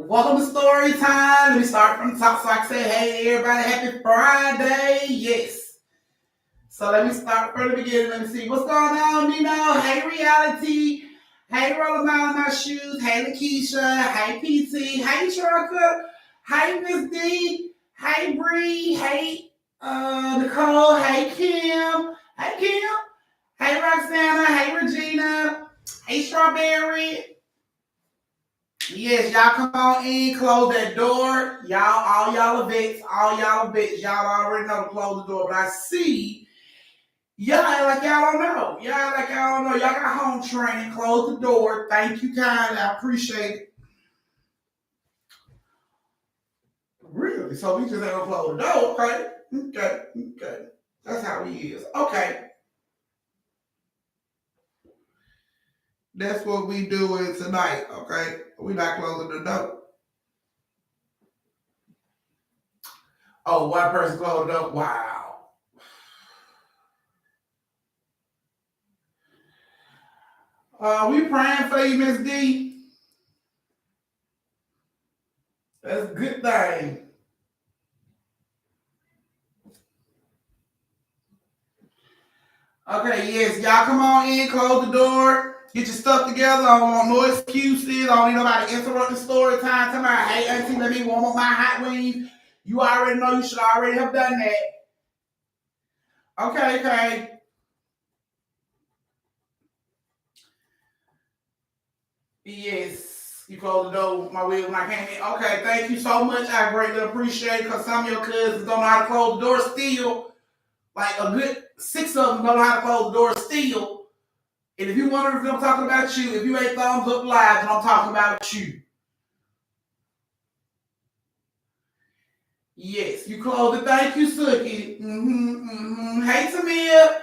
Welcome to story time. Let me start from the top so I can say, hey, everybody, happy Friday. Yes. So let me start from the beginning. Let me see what's going on, Nino. Hey, reality. Hey, rolling out of my shoes. Hey, Lakeisha. Hey, PT. Hey, Trucker. Hey, Miss D. Hey, Bree. Hey, Nicole. Hey, Kim. Hey, Kim. Hey, Roxana. Hey, Regina. Hey, Strawberry. Yes, y'all come on in, close that door. All y'all are vets, y'all already know to close the door. But I see y'all act like y'all don't know. Y'all got home training, close the door. Thank you kindly, I appreciate it. Really? So we just ain't gonna close the door, okay. That's how he is. Okay. That's what we doing tonight, okay? We not closing the door. Oh, one person closed the door. Wow. We praying for you, Miss D. That's a good thing. Okay, yes, y'all come on in, close the door, get your stuff together. I don't want no excuses. I don't need nobody interrupting story time. Come on, hey, auntie, let me warm up my hot wings. You already know you should already have done that. Okay. Yes, you closed the door with my wheel when I came in. Okay, thank you so much. I greatly appreciate it because some of your cousins don't know how to close the door still. Like a good 6 of them don't know how to close the door still. And if you wonder if I'm talking about you, if you ain't thumbs up live, then I'm talking about you. Yes, you closed it. Thank you, Sookie. Hey, Tamia.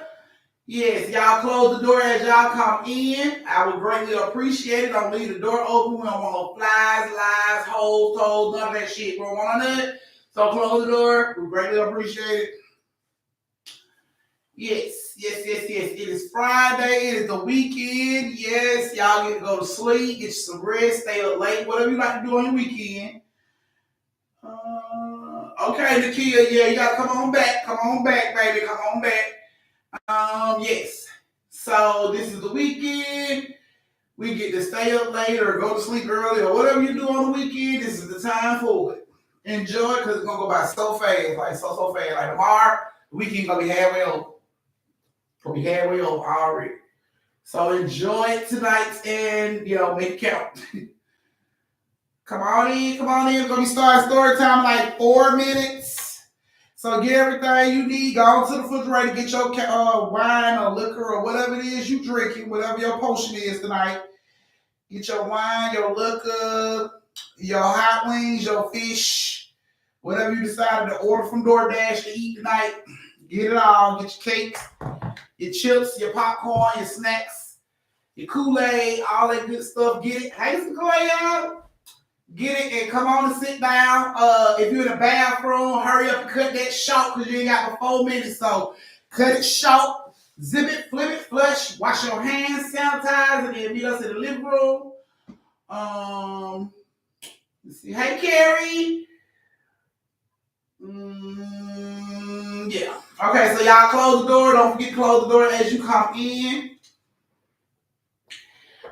Yes, y'all close the door as y'all come in. I would greatly appreciate it. Don't leave the door open. We don't want no flies, lies, holes, toes, none of that shit. We don't want none of it. So close the door. We greatly appreciate it. Yes. It is Friday. It is the weekend. Yes, y'all get to go to sleep, get you some rest, stay up late, whatever you like to do on your weekend. Okay, Nakia, yeah, you gotta come on back, baby, come on back. Yes. So this is the weekend. We get to stay up late or go to sleep early or whatever you do on the weekend. This is the time for it. Enjoy it because it's gonna go by so fast, like so fast. Like tomorrow, the weekend gonna be halfway over. Already. So enjoy it tonight and make it count. Come on in. We're gonna be starting story time in like 4 minutes. So get everything you need. Go to the refrigerator, get your wine or liquor or whatever it is you drinking, whatever your potion is tonight. Get your wine, your liquor, your hot wings, your fish, whatever you decided to order from DoorDash to eat tonight. Get it all. Get your cakes, your chips, your popcorn, your snacks, your Kool-Aid, all that good stuff. Get it. Hey, some Kool-Aid. Get it and come on and sit down. If you're in the bathroom, hurry up and cut that short because you ain't got but 4 minutes. So cut it short, zip it, flip it, flush, wash your hands, sanitize, and then meet us in the living room. Let's see. Hey, Carrie. Yeah. Okay, so y'all close the door. Don't forget to close the door as you come in.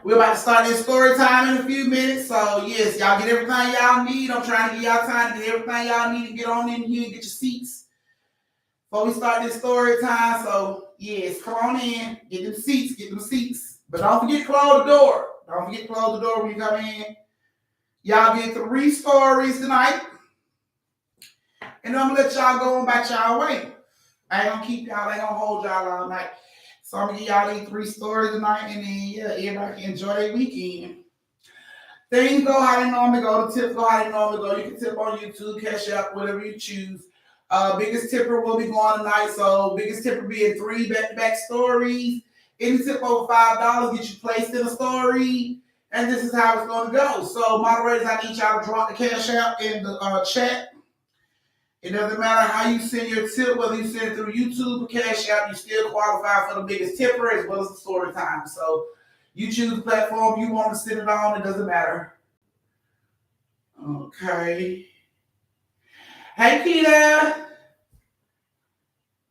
We're about to start this story time in a few minutes. So, yes, y'all get everything y'all need. I'm trying to give y'all time to get everything y'all need to get on in here and get your seats before we start this story time. So, yes, come on in. Get them seats. But don't forget to close the door. When you come in. Y'all get 3 stories tonight. And I'm going to let y'all go on about y'all way. I ain't going to keep y'all. I ain't going to hold y'all all night. So I'm going to give y'all these 3 stories tonight, and then, everybody can enjoy their weekend. Things go how they normally go. The tips go how they normally go. You can tip on YouTube, Cash App, whatever you choose. Biggest tipper will be going tonight. So biggest tipper being 3 back-to-back stories. Any tip over $5 gets you placed in a story. And this is how it's going to go. So moderators, I need y'all to drop the Cash App in the chat. It doesn't matter how you send your tip, whether you send it through YouTube or Cash App, you still qualify for the biggest tipper as well as the story time. So you choose the platform you want to send it on, it doesn't matter. Okay. Hey, Keita.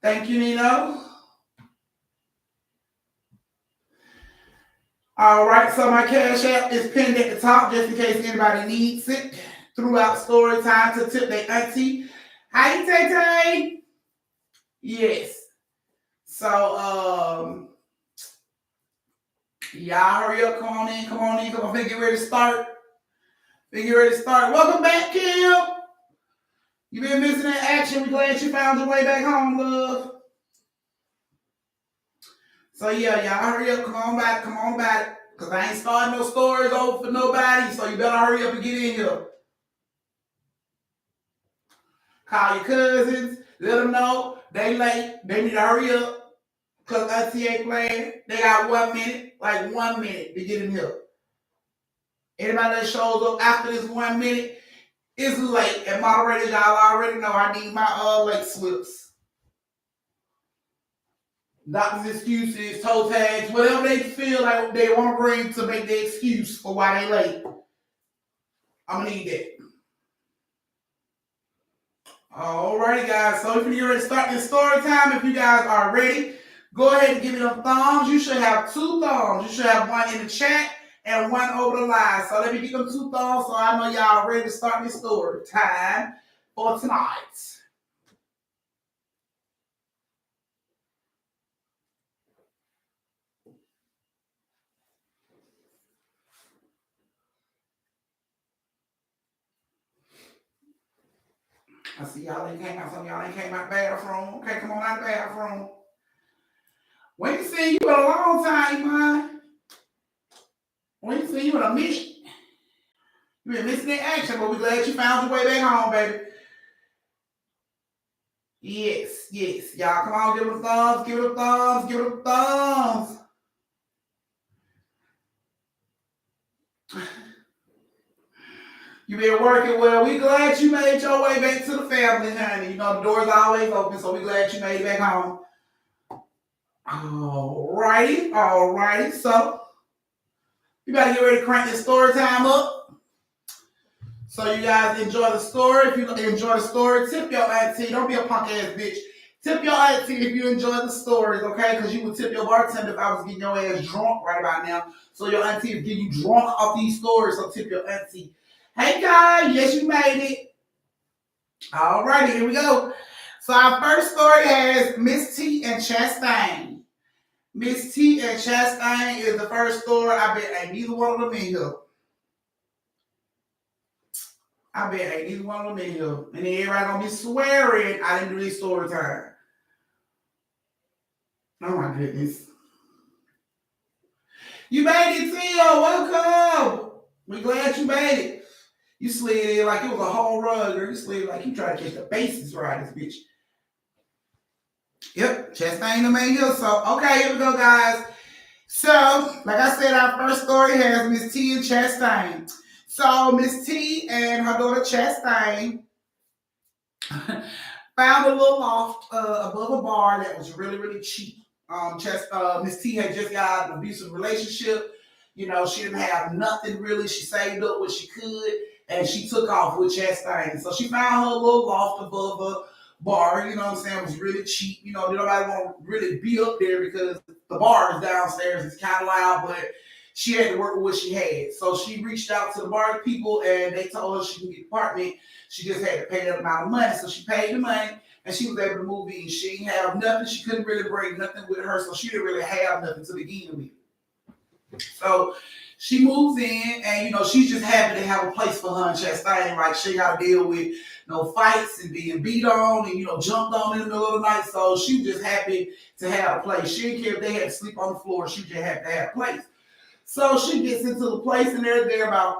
Thank you, Nino. All right, so my Cash App is pinned at the top just in case anybody needs it throughout story time to tip their auntie. Hi, Tay Tay. Yes. So, y'all hurry up, come on in, come on in, come on, get ready to start. Get ready to start. Welcome back, Kim. You been missing that action. We're glad you found your way back home, love. So yeah, y'all hurry up, come on back. Because I ain't starting no stories over for nobody, so you better hurry up and get in here. Call your cousins, let them know they late, they need to hurry up. Because Auntie ain't playing. They got 1 minute, like 1 minute to get in here. Anybody that shows up after this 1 minute is late. And moderators, y'all already know I need my late slips. Doctor's excuses, toe tags, whatever they feel like they want to bring to make the excuse for why they late. I'm going to need that. Alrighty, guys. So if you're ready to start this story time, if you guys are ready, go ahead and give me them thumbs. You should have 2 thumbs. You should have one in the chat and one over the line. So let me get them 2 thumbs so I know y'all ready to start this story time for tonight. I see y'all ain't came out. Some of y'all ain't came out the bathroom. Okay, come on out the bathroom. We ain't seen you in a long time, man. We ain't seen you in a minute. You been missing that action, but we're glad you found your way back home, baby. Yes. Y'all come on, give them thumbs, give them thumbs. You been working well. We glad you made your way back to the family, honey. You know, the door's always open, so we glad you made it back home. Alrighty. So, you better get ready to crank this story time up. So you guys enjoy the story. If you enjoy the story, tip your auntie. Don't be a punk ass bitch. Tip your auntie if you enjoy the stories, okay? Because you would tip your bartender if I was getting your ass drunk right about now. So your auntie would get you drunk off these stories, so tip your auntie. Hey, guys. Yes, you made it. Alrighty, here we go. So our first story has Miss T and Chastain. Miss T and Chastain is the first story. I bet ain't neither one of them in here. And then everybody gonna be swearing I didn't do this story time. Oh my goodness. You made it, Theo. Welcome. We glad you made it. You slid in like it was a home run, girl. You slid like you tried to catch the bases right, this bitch. Yep, Chastain the main hill. So, okay, here we go, guys. So, like I said, our first story has Miss T and Chastain. So, Miss T and her daughter Chastain found a little loft above a bar that was really, really cheap. Miss T had just got an abusive relationship. You know, she didn't have nothing really. She saved up what she could, and she took off with Chastain. So she found her little loft above a bar. You know what I'm saying? It was really cheap. You know, nobody want to really be up there because the bar is downstairs. It's kind of loud, but she had to work with what she had. So she reached out to the bar people, and they told her she can get an apartment. She just had to pay that amount of money. So she paid the money, and she was able to move in. She didn't have nothing. She couldn't really bring nothing with her, so she didn't really have nothing to begin with. So she moves in, and you know she's just happy to have a place for her and Chastain. Like she got to deal with no fights and being beat on and jumped on in the middle of the night. So she was just happy to have a place. She didn't care if they had to sleep on the floor. She just had to have a place. So she gets into the place, and they're there about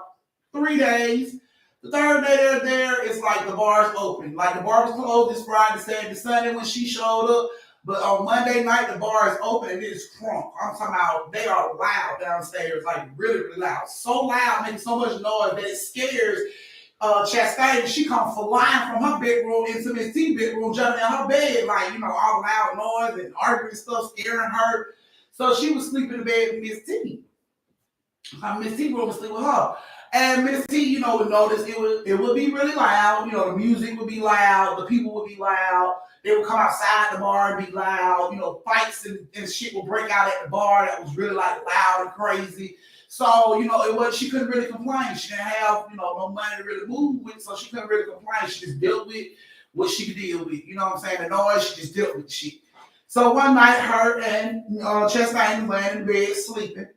3 days. The third day they're there, it's like the bar's open. Like the bar was closed this Friday, Saturday, Sunday when she showed up. But on Monday night, the bar is open and it is crunk. I'm talking about they are loud downstairs, like really, really loud. So loud, making so much noise that it scares Chastain. She comes flying from her bedroom into Miss T's bedroom, jumping in her bed, like, all loud noise and arguing stuff, scaring her. So she was sleeping in the bed with Miss T. Miss T room was sleeping with her. And Miss T, would notice it would be really loud. The music would be loud, the people would be loud. They would come outside the bar and be loud. Fights and shit would break out at the bar that was really like loud and crazy. So, it was she couldn't really complain. She didn't have, no money to really move with, so she couldn't really complain. She just dealt with what she could deal with. You know what I'm saying? The noise, she just dealt with the shit. So one night, her and Chastain laying in bed sleeping,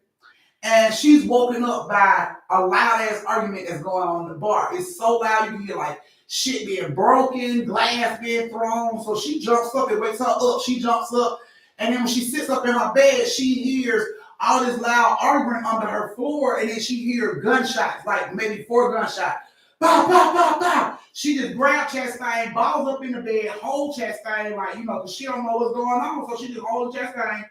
and she's woken up by a loud ass argument that's going on in the bar. It's so loud you can hear like shit being broken, glass being thrown. So she jumps up, it wakes her up. She jumps up, and then when she sits up in her bed, she hears all this loud arguing under her floor, and then she hears gunshots, like maybe 4 gunshots. Bow, bow, bow, bow. She just grabbed Chastain, balls up in the bed, hold Chastain, like, because she don't know what's going on. So she just holds Chastain.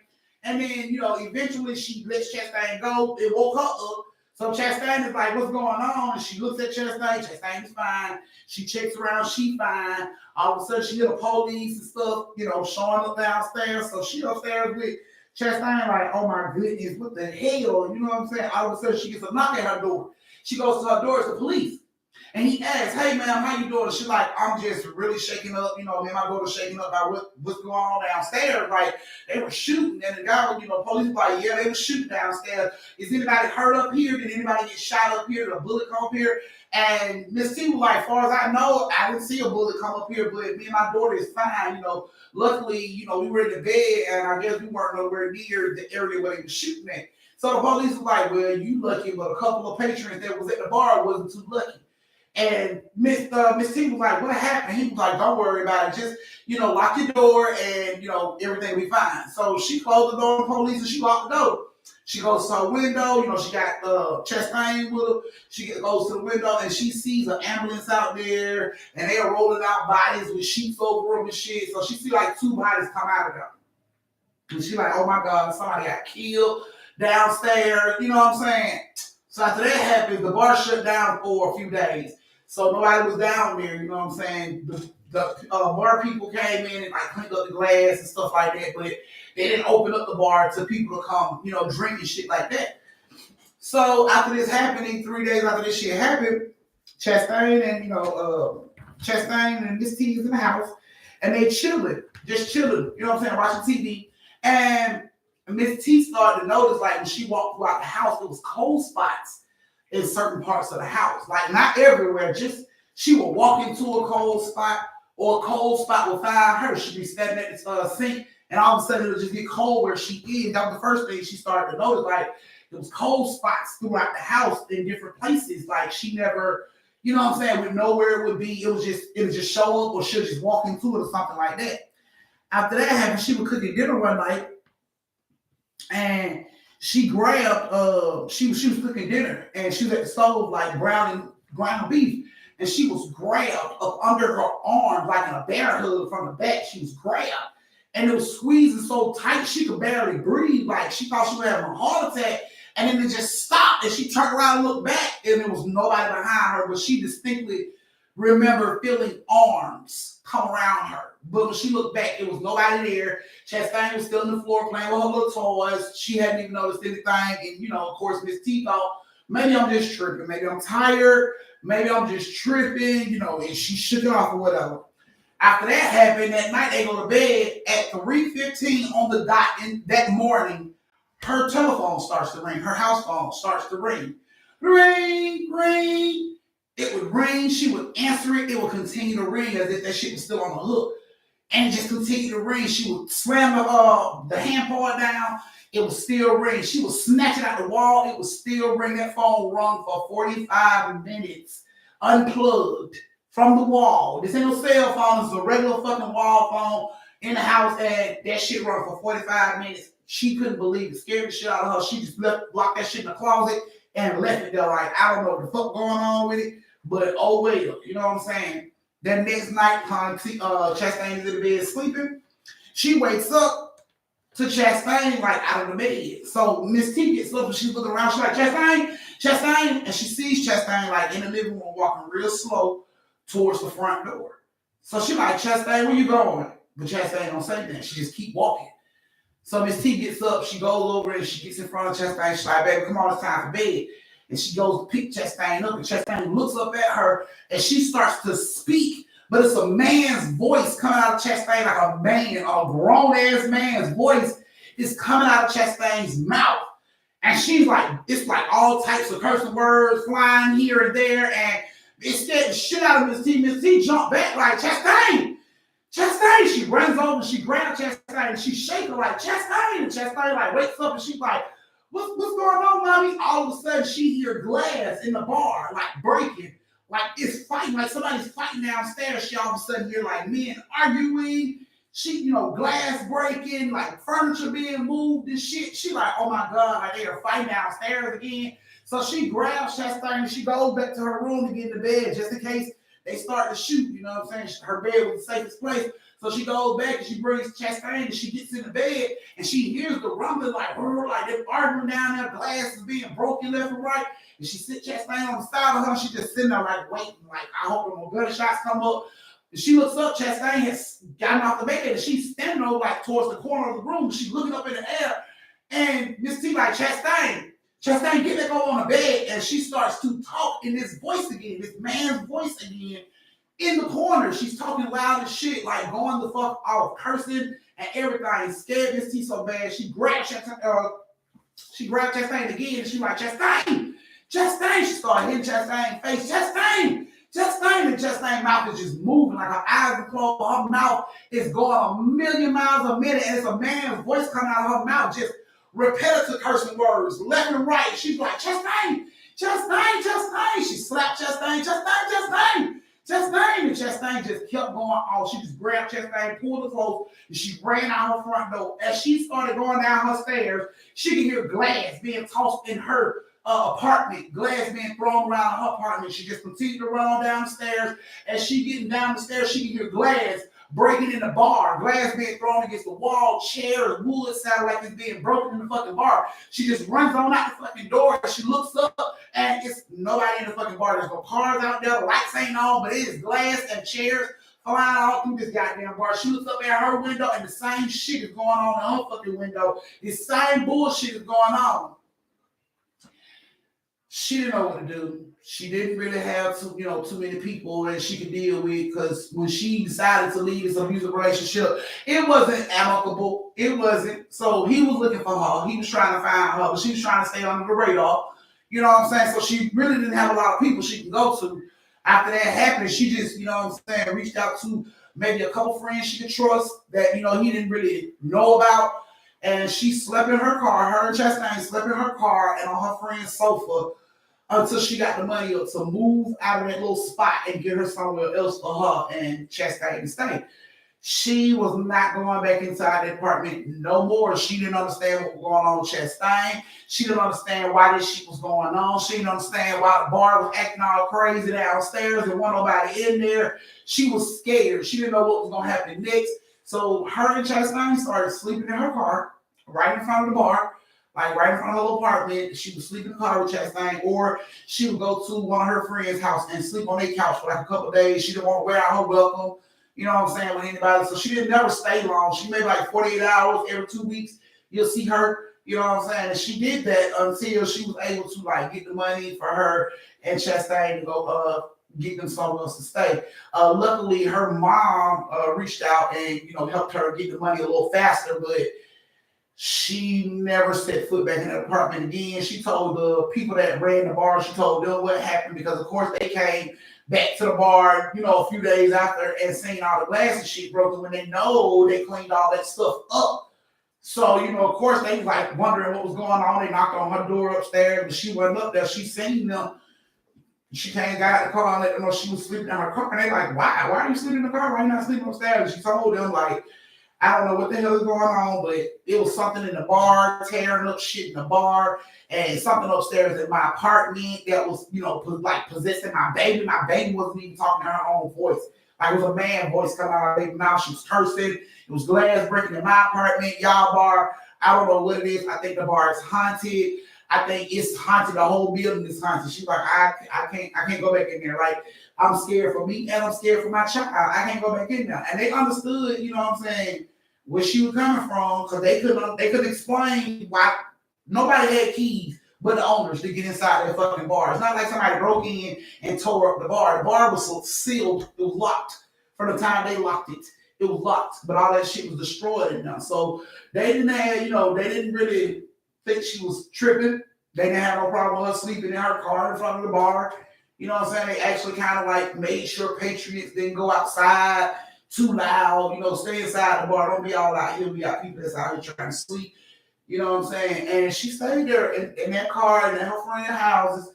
And then, eventually she lets Chastain go. It woke her up. So Chastain is like, what's going on? And she looks at Chastain. Chastain is fine. She checks around. She fine. All of a sudden, she hear the police and stuff, showing up downstairs. So she upstairs with Chastain like, oh my goodness, what the hell? You know what I'm saying? All of a sudden, she gets a knock at her door. She goes to her door. It's the police. And he asks, hey, ma'am, how you doing? She's like, I'm just really shaking up. Me and my daughter shaking up by what's going on downstairs. Like, they were shooting. And the guy, police was like, yeah, they were shooting downstairs. Is anybody hurt up here? Did anybody get shot up here? Did a bullet come up here? And Miss T was like, as far as I know, I didn't see a bullet come up here, but me and my daughter is fine. Luckily, we were in the bed, and I guess we weren't nowhere near the area where they were shooting at. So the police was like, well, you lucky, but a couple of patrons that was at the bar wasn't too lucky. And Miss T was like, what happened? He was like, don't worry about it. Just, lock your door and, everything will be fine. So she closed the door to the police and she locked the door. She goes to her window. She got Chastain with her. She goes to the window and she sees an ambulance out there and they are rolling out bodies with sheets over them and shit. So she see like 2 bodies come out of them. And she like, oh my God, somebody got killed downstairs. You know what I'm saying? So after that happened, the bar shut down for a few days. So nobody was down there, you know what I'm saying? The bar people came in and like cleaned up the glass and stuff like that, but they didn't open up the bar to people to come, drink and shit like that. So after this happening, 3 days after this shit happened, Chastain and Miss T is in the house, and they just chilling, you know what I'm saying, watching TV. And Miss T started to notice, like when she walked throughout the house, there was cold spots in certain parts of the house. Like not everywhere, just she would walk into a cold spot or a cold spot would find her. She'd be standing at the sink and all of a sudden it would just get cold where she is. That was the first thing she started to notice. Like there was cold spots throughout the house in different places. Like she never, you know what I'm saying, would know where it would be. It would just show up or she'll just walk into it or something like that. After that happened, she was cooking dinner one night and she grabbed, she was cooking dinner and she was at the stove like browning ground beef. And she was grabbed up under her arm like in a bear hug from the back. She was grabbed. And it was squeezing so tight she could barely breathe. Like she thought she was having a heart attack. And then it just stopped. And she turned around and looked back. And there was nobody behind her. But she distinctly remembered feeling arms come around her. But when she looked back, there was nobody there. Chastain was still on the floor playing with her little toys. She hadn't even noticed anything. And, of course, Miss T thought, maybe I'm just tripping. Maybe I'm tired. Maybe I'm just tripping, and she shook it off or whatever. After that happened, that night they go to bed at 3:15 on the dot. And that morning, her telephone starts to ring. Her house phone starts to ring. Ring, ring. It would ring. She would answer it. It would continue to ring as if that shit was still on the hook. And it just continued to ring. She would slam the hand part down. It would still ring. She would snatch it out the wall. It would still ring. That phone rung for 45 minutes, unplugged from the wall. This ain't no cell phone. It's a regular fucking wall phone in the house, and that shit rung for 45 minutes. She couldn't believe it. Scared the shit out of her. She just locked that shit in the closet and left it there like, I don't know what the fuck going on with it, but oh well. You know what I'm saying? That next night, Chastain is in the bed sleeping. She wakes up to Chastain like out of the bed. So Miss T gets up and she's looking around. She's like, Chastain. And she sees Chastain like in the living room walking real slow towards the front door. So she's like, Chastain, where you going? But Chastain don't say anything. She just keep walking. So Miss T gets up. She goes over and she gets in front of Chastain. She's like, baby, come on, it's time for bed. And she goes to pick Chastain up, and Chastain looks up at her, and she starts to speak, but it's a man's voice coming out of Chastain, like a man, a grown-ass man's voice is coming out of Chastain's mouth. And she's like, it's like all types of cursing words flying here and there, and it scared the shit out of Miss T. Miss T jumped back like, Chastain! Chastain! She runs over and she grabs Chastain and she shakes her like, Chastain! And Chastain like wakes up and she's like, what's going on, mommy? All of a sudden she hears glass in the bar, like breaking, like it's fighting, like somebody's fighting downstairs. She all of a sudden hear like men arguing, she, glass breaking, like furniture being moved and shit. She like, oh my God, like they are fighting downstairs again. So she grabs Chastain and she goes back to her room to get into bed just in case they start to shoot, you know what I'm saying? Her bed was the safest place. So she goes back and she brings Chastain and she gets in the bed and she hears the rumbling like they're arguing down there, glass is being broken left and right. And she sits Chastain on the side of her, she just sitting there like waiting, like I hope no gunshots come up. And she looks up, Chastain has gotten off the bed and she's standing over like towards the corner of the room. She's looking up in the air and Miss T like, Chastain, get back over on the bed, and she starts to talk in this voice again, this man's voice again, in the corner. She's talking loud as shit, like going the fuck off, cursing and everything. Scared Miss T so bad, she grabbed Chastain again, and she's like, Chastain! She started hitting Chastain's face, Chastain! And Chastain's mouth is just moving, like her eyes are closed, her mouth is going a million miles a minute, and it's a man's voice coming out of her mouth, just repetitive cursing words, left and right. She's like, Chastain! She slapped Chastain, Chastain! And Chastain just kept going off. She just grabbed Chastain, pulled her close, and she ran out her front door. As she started going down her stairs, she could hear glass being tossed in her apartment, glass being thrown around her apartment. She just continued to run on down the stairs. As she getting down the stairs, she could hear glass breaking in the bar, glass being thrown against the wall, chairs, wood sound like it's being broken in the fucking bar. She just runs on out the fucking door. She looks up and it's nobody in the fucking bar. There's no cars out there, the lights ain't on, but it is glass and chairs flying all through this goddamn bar. She looks up at her window and the same shit is going on in her fucking window. The same bullshit is going on. She didn't know what to do. She didn't really have too many people that she could deal with, because when she decided to leave this abusive relationship, it wasn't amicable. It wasn't. So he was looking for her. He was trying to find her, but she was trying to stay under the radar. You know what I'm saying? So she really didn't have a lot of people she can go to. After that happened, she just, reached out to maybe a couple friends she could trust that, he didn't really know about. And she slept in her car. Her and Chastain slept in her car and on her friend's sofa until she got the money up to move out of that little spot and get her somewhere else for her and Chastain to stay. She was not going back inside the apartment no more. She didn't understand what was going on with Chastain. She didn't understand why this shit was going on. She didn't understand why the bar was acting all crazy downstairs and wasn't nobody in there. She was scared. She didn't know what was going to happen next. So her and Chastain started sleeping in her car right in front of the bar. Like right in front of her little apartment. She would sleep in the car with Chastain, or she would go to one of her friends' house and sleep on their couch for like a couple of days. She didn't want to wear out her welcome, you know what I'm saying, with anybody. So she didn't never stay long. She made like 48 hours every 2 weeks. You'll see her, you know what I'm saying? And she did that until she was able to like get the money for her and Chastain to go get them somewhere else to stay. Luckily, her mom reached out and, helped her get the money a little faster, but she never set foot back in that apartment again. She told the people that ran the bar, she told them what happened, because of course they came back to the bar, a few days after and seen all the glass and shit broken when they know they cleaned all that stuff up. So, of course they was like wondering what was going on. They knocked on her door upstairs, but she wasn't up there. She seen them. She came, got out the car and let them know she was sleeping in her car. And they like, why? Why are you sleeping in the car? Why are you not sleeping upstairs? And she told them like, I don't know what the hell is going on, but it was something in the bar, tearing up shit in the bar, and something upstairs in my apartment that was, like possessing my baby. My baby wasn't even talking her own voice. Like it was a man voice coming out of her baby's mouth. She was cursing. It was glass breaking in my apartment, y'all bar. I don't know what it is. I think the bar is haunted. I think it's haunted. The whole building is haunted. She's like, I can't go back in there. Like, I'm scared for me and I'm scared for my child. I can't go back in there. And they understood, what I'm saying, where she was coming from, because they couldn't explain why nobody had keys but the owners to get inside their fucking bar. It's not like somebody broke in and tore up the bar. The bar was sealed, it was locked. From the time they locked it, it was locked, but all that shit was destroyed and done. So they didn't have, they didn't really think she was tripping. They didn't have no problem with her sleeping in her car in front of the bar. You know what I'm saying? They actually kind of like made sure patriots didn't go outside too loud. Stay inside the bar. Don't be all out here. We got people that's out here trying to sleep. You know what I'm saying? And she stayed there in that car and in her friend's houses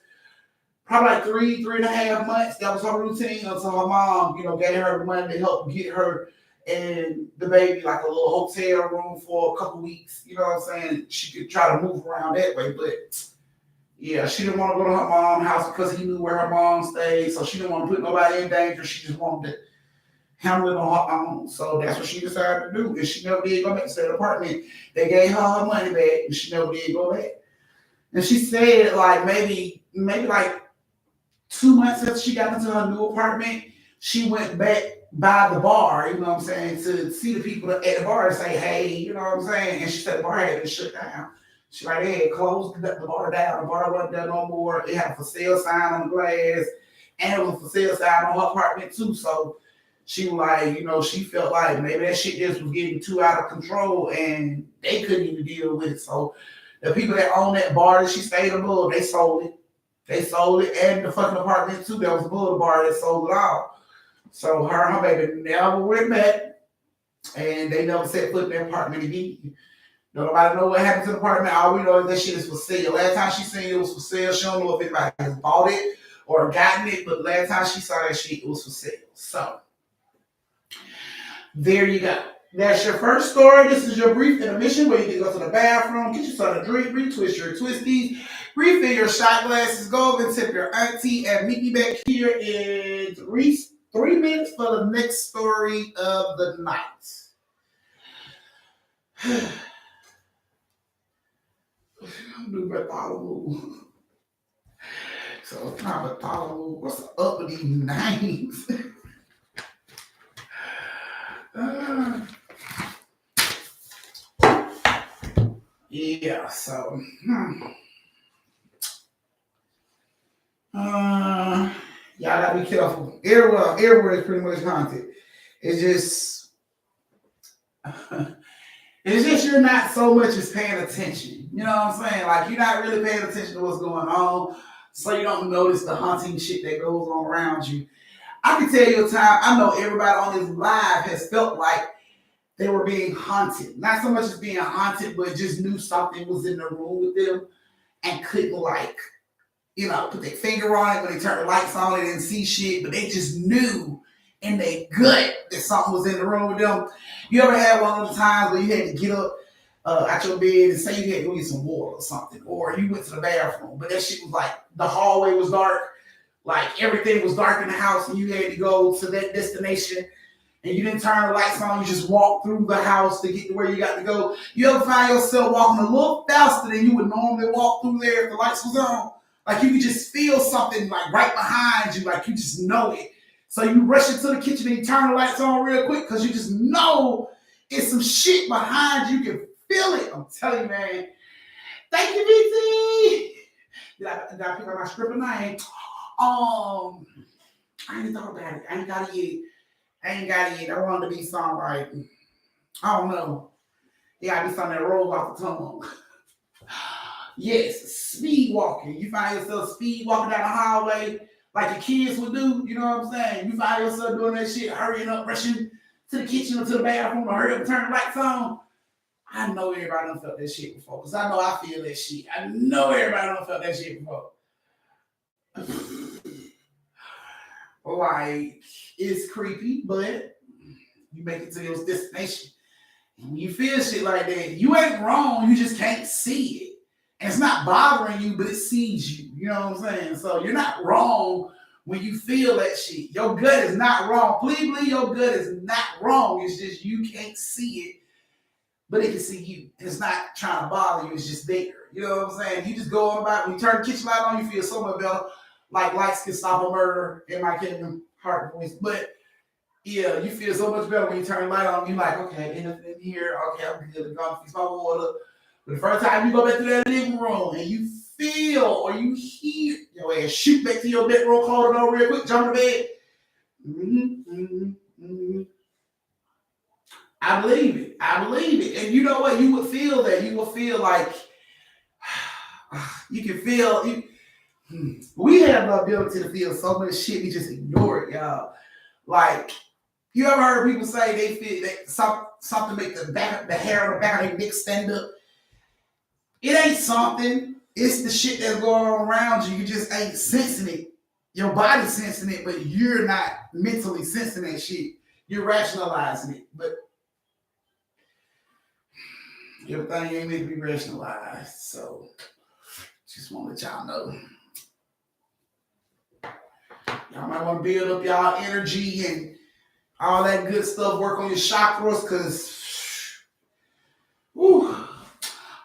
probably like 3.5 months. That was her routine until her mom, gave her the money to help get her and the baby like a little hotel room for a couple weeks. You know what I'm saying? She could try to move around that way, but yeah, she didn't want to go to her mom's house because he knew where her mom stayed. So she didn't want to put nobody in danger. She just wanted to handle it on her own. So that's what she decided to do. And she never did go back to that apartment. They gave her money back and she never did go back. And she said like maybe like 2 months after she got into her new apartment, she went back by the bar, you know what I'm saying, to see the people at the bar and say, hey, you know what I'm saying? And she said the bar had been shut down. She like, they had closed the bar down. The bar wasn't there no more. It had a for sale sign on the glass and it was a for sale sign on her apartment too. So she was like, she felt like maybe that shit just was getting too out of control and they couldn't even deal with it. So the people that own that bar that she stayed above, they sold it. They sold it and the fucking apartment too that was above the bar, they sold it all. So her and her baby never went back and they never set foot in that apartment again. Nobody know what happened to the apartment. All we know is that shit is for sale. Last time she seen it was for sale. She don't know if anybody has bought it or gotten it, but last time she saw that shit, it was for sale. So there you go. That's your first story. This is your brief intermission where you can go to the bathroom, get yourself a drink, retwist your twisties, refill your shot glasses, go over and tip your auntie, and meet me back here in 3 minutes for the next story of the night. New Bartholomew. So it's not Bartholomew. What's up with these names? Yeah, so y'all gotta be careful. Everywhere is pretty much haunted. It's just you're not so much as paying attention. You know what I'm saying? Like you're not really paying attention to what's going on, so you don't notice the haunting shit that goes on around you. I can tell you a time, I know everybody on this live has felt like they were being haunted. Not so much as being haunted, but just knew something was in the room with them and couldn't put their finger on it. When they turned the lights on, they didn't see shit, but they just knew in their gut that something was in the room with them. You ever had one of those times where you had to get up out your bed and say you had to go get some water or something, or you went to the bathroom, but that shit was like the hallway was dark, like everything was dark in the house, and you had to go to that destination, and you didn't turn the lights on, you just walked through the house to get to where you got to go. You ever find yourself walking a little faster than you would normally walk through there if the lights was on? Like you could just feel something like right behind you, like you just know it. So you rush into the kitchen and you turn the lights on real quick because you just know it's some shit behind you. You can feel it. I'm telling you, man. Thank you, BT. Did I pick up my script or not? I ain't thought about it. I ain't got it yet. I want it to be something like, I don't know. It gotta be something that rolls off the tongue. Yes, speed walking. You find yourself speed walking down the hallway like your kids would do. You know what I'm saying? You find yourself doing that shit, hurrying up, rushing to the kitchen or to the bathroom, or hurry up and turn the lights on. I know everybody done felt that shit before, because I know I feel that shit. I know everybody done felt that shit before. Like, it's creepy, but you make it to your destination. And when you feel shit like that, you ain't wrong, you just can't see it. And it's not bothering you, but it sees you. You know what I'm saying? So you're not wrong when you feel that shit. Your gut is not wrong. Please believe your gut is not wrong. It's just you can't see it, but it can see you. It's not trying to bother you. It's just there. You know what I'm saying? You just go on about, when you turn the kitchen light on, you feel so much better. Like lights can stop a murder in my kingdom, heart voice. But yeah, you feel so much better when you turn the light on. You're like, okay, anything in here? Okay, I'm good to go fix my water. But the first time you go back to that living room and you feel or you hear your ass shoot back to your bedroom, close the door real quick, jump to bed. I believe it. I believe it. And you know what? You would feel that. You would feel like you can feel. We have the ability to feel so much shit. We just ignore it, y'all. Like, you ever heard people say they feel that something make the hair on the back of their neck stand up? It ain't something. It's the shit that's going on around you. You just ain't sensing it. Your body's sensing it, but you're not mentally sensing that shit. You're rationalizing it. But everything ain't meant to be rationalized. So just want to let y'all know. Y'all might want to build up y'all energy and all that good stuff, work on your chakras, because whew.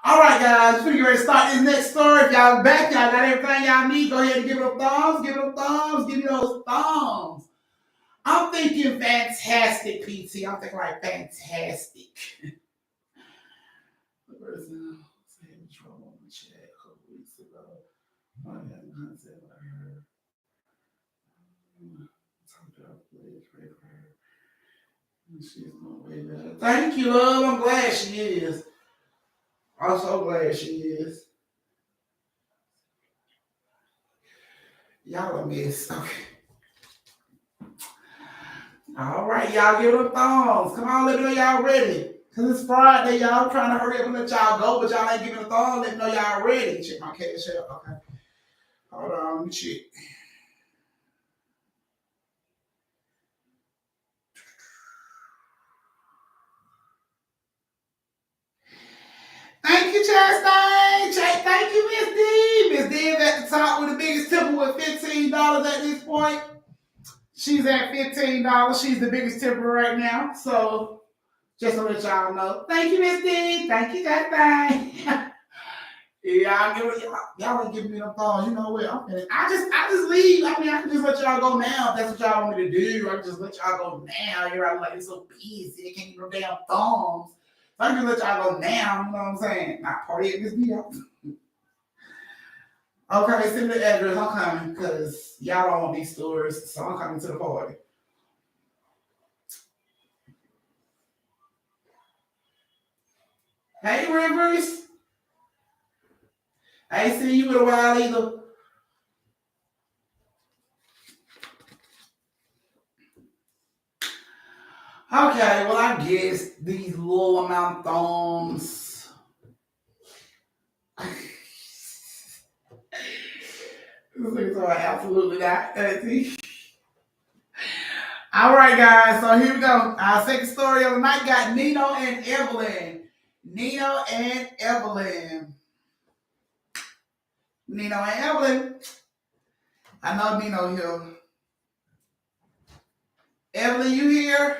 All right, guys, we're ready to start this next story. If y'all back, y'all got everything y'all need, go ahead and give it a thumbs, give it a thumbs, give me those thumbs. I'm thinking fantastic, PT. I'm thinking like fantastic. The person was having trouble in the chat a couple weeks ago. I had concept I heard. Talked to her, please pray for her. She's doing way better. Thank you, love. I'm glad she is. I'm so glad she is. Y'all a mess. Okay. All right, y'all give them thumbs. Come on, let me know y'all ready. Because it's Friday, y'all. I'm trying to hurry up and let y'all go, but y'all ain't giving a thumb. Let me know y'all ready. Check my cash out. Okay. Hold on, let me check. Thank you, Chastain. Thank you, Miss D. Miss D is at the top with the biggest tipper with $15 at this point. She's at $15. She's the biggest tipper right now. So just to let y'all know. Thank you, Miss D. Thank you, Chastain. Y'all ain't giving me no thumbs. You know what? I just leave. I mean, I can just let y'all go now if that's what y'all want me to do. I can just let y'all go now. You're like, it's so busy. I can't give no damn thumbs. So I can just let y'all go now. You know what I'm saying? Not party at this video. Okay, send me the address. I'm coming because y'all don't want these stories. So I'm coming to the party. Hey, Rivers. I ain't seen you in a while either. Okay, well, I guess these low amount thumbs. Absolutely not. All right, guys. So here we go. Our second story of the night got Nino and Evelyn. Nino and Evelyn. Nino and Evelyn. I know Nino here. Evelyn, you here?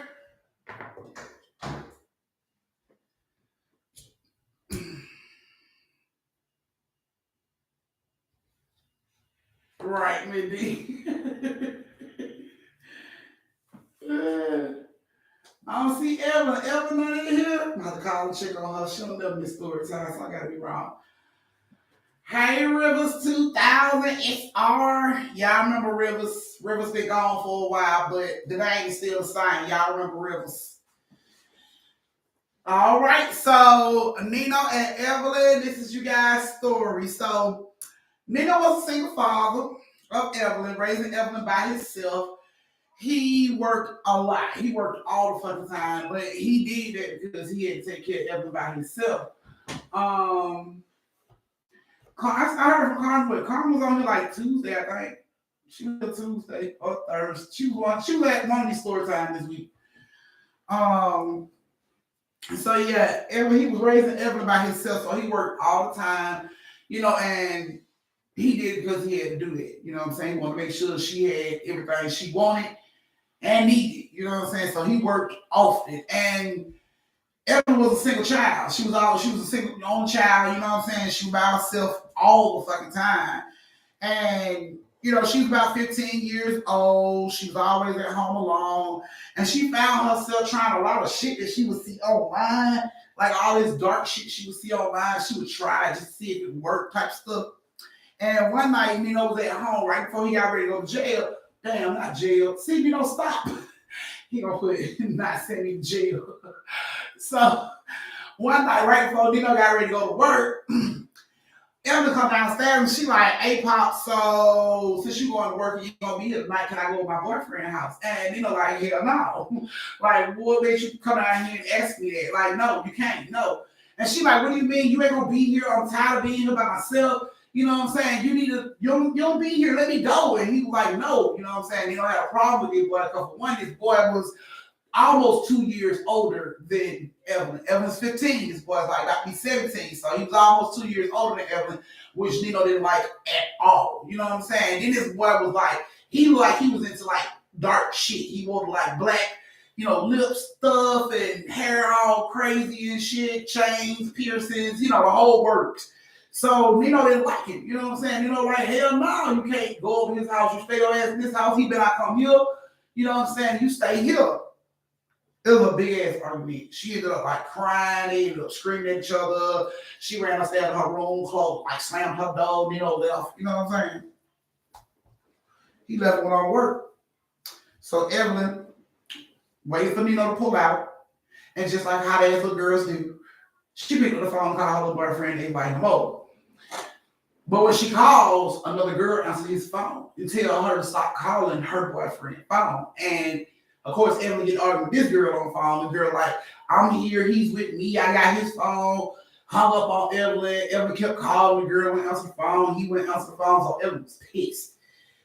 Right, Mindy. I don't see Evelyn. Evelyn not in here. I'm going to call and check on her. She don't never miss story time, so I got to be wrong. Hey, Rivers 2000 SR. Y'all remember Rivers. Rivers been gone for a while, but the name is still the same. Y'all remember Rivers. All right, so Nino and Evelyn, this is you guys' story. So Nino was a single father of Evelyn, raising Evelyn by himself. He worked a lot. He worked all the fucking time, but he did that because he had to take care of Evelyn by himself. I heard from Carmen, but Carmen was on here like Tuesday, I think. She was Tuesday or Thursday. She was at one of these story time this week. So yeah, he was raising Evelyn by himself, so he worked all the time, and he did it because he had to do that. You know what I'm saying? He wanted to make sure she had everything she wanted and needed. You know what I'm saying? So he worked often. And Evelyn was a single child. She was a single only child, you know what I'm saying? She was by herself all the fucking time. And she was about 15 years old. She was always at home alone. And she found herself trying a lot of shit that she would see online. Like all this dark shit she would see online. She would try just to see if it worked type stuff. And one night, Nino was at home right before he got ready to go to jail. Damn, not jail. See, Nino, stop. He gonna put not send me to jail. So one night, right before Nino got ready to go to work, Evelyn come downstairs and she like, hey Pop, so since you going to work and you gonna be here tonight, can I go to my boyfriend's house? And Nino like, hell no. Like, what makes you come down here and ask me that? Like, no, you can't, no. And she like, what do you mean? You ain't gonna be here? I'm tired of being here by myself. You know what I'm saying? You need to, you don't be here, let me go. And he was like, no, you know what I'm saying? He don't have a problem with it, but for one, this boy was almost 2 years older than Evelyn. Evelyn's 15, this boy's like got to be 17. So he was almost 2 years older than Evelyn, which Nino didn't like at all. You know what I'm saying? Then this boy was like, he was into like dark shit. He wore like black, lip stuff and hair all crazy and shit, chains, piercings, the whole works. So Nino didn't like it. You know what I'm saying? Nino like, hell no, you can't go over his house. You stay your ass in this house. He better not come here. You know what I'm saying? You stay here. It was a big ass argument. She ended up like crying. They ended up screaming at each other. She ran upstairs in her room, closed, like slammed her door. Nino left. You know what I'm saying? He left and went on work. So Evelyn waited for Nino to pull out. And just like how those little girls do, she picked up the phone, called her boyfriend, and invite him over. But when she calls, another girl answers his phone and tell her to stop calling her boyfriend's phone. And of course, Evelyn get arguing with this girl on the phone. The girl like, I'm here, he's with me, I got his phone. Hung up on Evelyn. Evelyn kept calling the girl, went answer the phone. He went answer the phone, so Evelyn was pissed.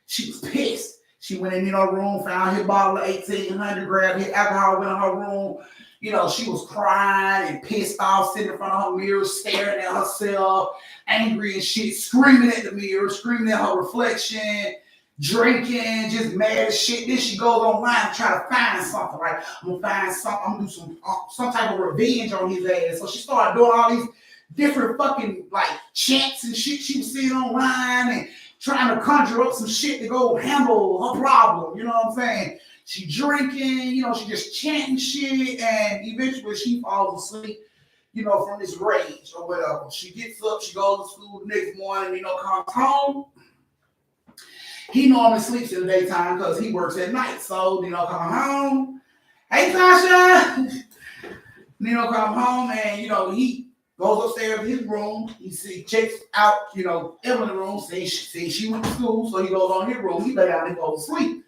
She was pissed. She went in her room, found his bottle of 1800, grabbed his alcohol, went in her room. She was crying and pissed off, sitting in front of her mirror, staring at herself, angry and shit, screaming at the mirror, screaming at her reflection, drinking, just mad as shit. Then she goes online and try to find something. Like, I'm gonna find something, I'm gonna do some type of revenge on his ass. So she started doing all these different fucking like chants and shit she was seeing online and trying to conjure up some shit to go handle her problem. You know what I'm saying? She drinking, she just chanting shit, and eventually she falls asleep, from this rage or whatever. She gets up, she goes to school the next morning, comes home. He normally sleeps in the daytime because he works at night. So, come home. Hey, Tasha! Nino come home and, he goes upstairs to his room. He checks out, Evelyn's room. Says she went to school, so he goes on his room. He lay down and goes to sleep.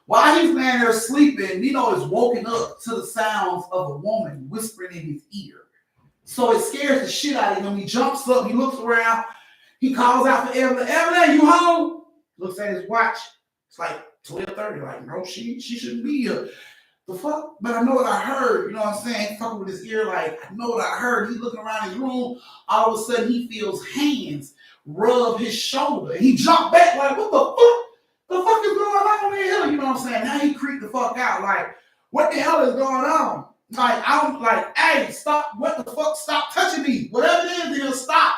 While he's laying there sleeping, Nino is woken up to the sounds of a woman whispering in his ear. So it scares the shit out of him. He jumps up, he looks around, he calls out for Evelyn. Evelyn, you home? Looks at his watch. It's like 12:30. Like, no, she shouldn't be here. The fuck? But I know what I heard. You know what I'm saying? Fucking with his ear, like, I know what I heard. He's looking around his room. All of a sudden, he feels hands rub his shoulder. He jumped back like, what the fuck? The fuck is going on in here? You know what I'm saying? Now he creeped the fuck out. Like, what the hell is going on? Like, I'm like, hey, stop. What the fuck? Stop touching me. Whatever it is, he'll stop.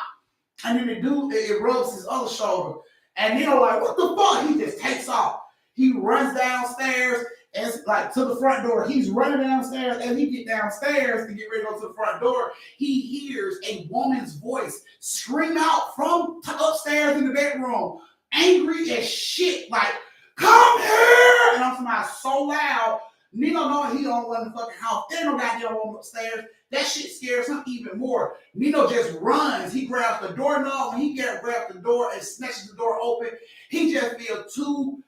And then it rubs his other shoulder. And like, what the fuck? He just takes off. He runs downstairs and like to the front door. He's running downstairs. As he get downstairs to get ready to go to the front door, he hears a woman's voice scream out from upstairs in the bedroom, angry as shit, like, come here! And I'm somebody so loud. Nino knowing he don't run the fucking house. There ain't no goddamn woman upstairs. That shit scares him even more. Nino just runs. He grabs the doorknob. When he grabs the door and snatches the door open, he just feels two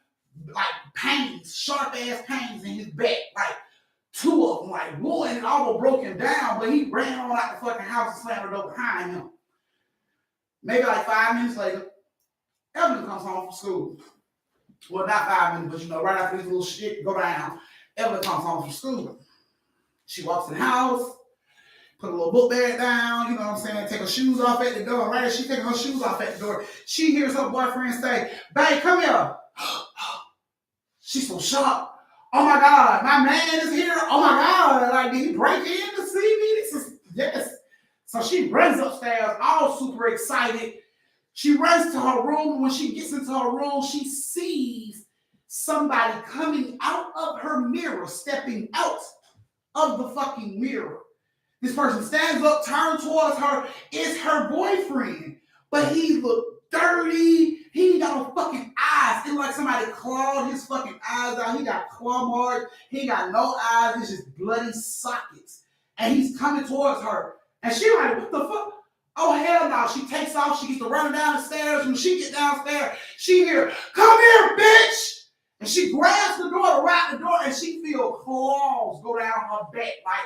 like pains, sharp ass pains in his back. Like two of them. Like one, it almost broke him down, but he ran on out the fucking house and slammed the door behind him. Maybe like 5 minutes later, Evelyn comes home from school. Well, not 5 minutes, but right after this little shit go down, Evelyn comes home from school. She walks in the house, put a little book bag down, you know what I'm saying, take her shoes off at the door. Right as she taking her shoes off at the door, she hears her boyfriend say, babe, come here. She's so shocked. Oh my God, my man is here. Oh my God, like, did he break in to see me? This is, yes. So she runs upstairs, all super excited. She runs to her room. When she gets into her room, she sees somebody coming out of her mirror, stepping out of the fucking mirror. This person stands up, turns towards her, is her boyfriend. But he looked dirty. He ain't got no fucking eyes. It's like somebody clawed his fucking eyes out. He got claw marks. He ain't got no eyes. It's just bloody sockets. And he's coming towards her. And she like, what the fuck? Oh, hell no. She takes off. She gets to running down the stairs. When she gets downstairs, she hear, come here, bitch. And she grabs the door around the door, and she feels claws go down her back, like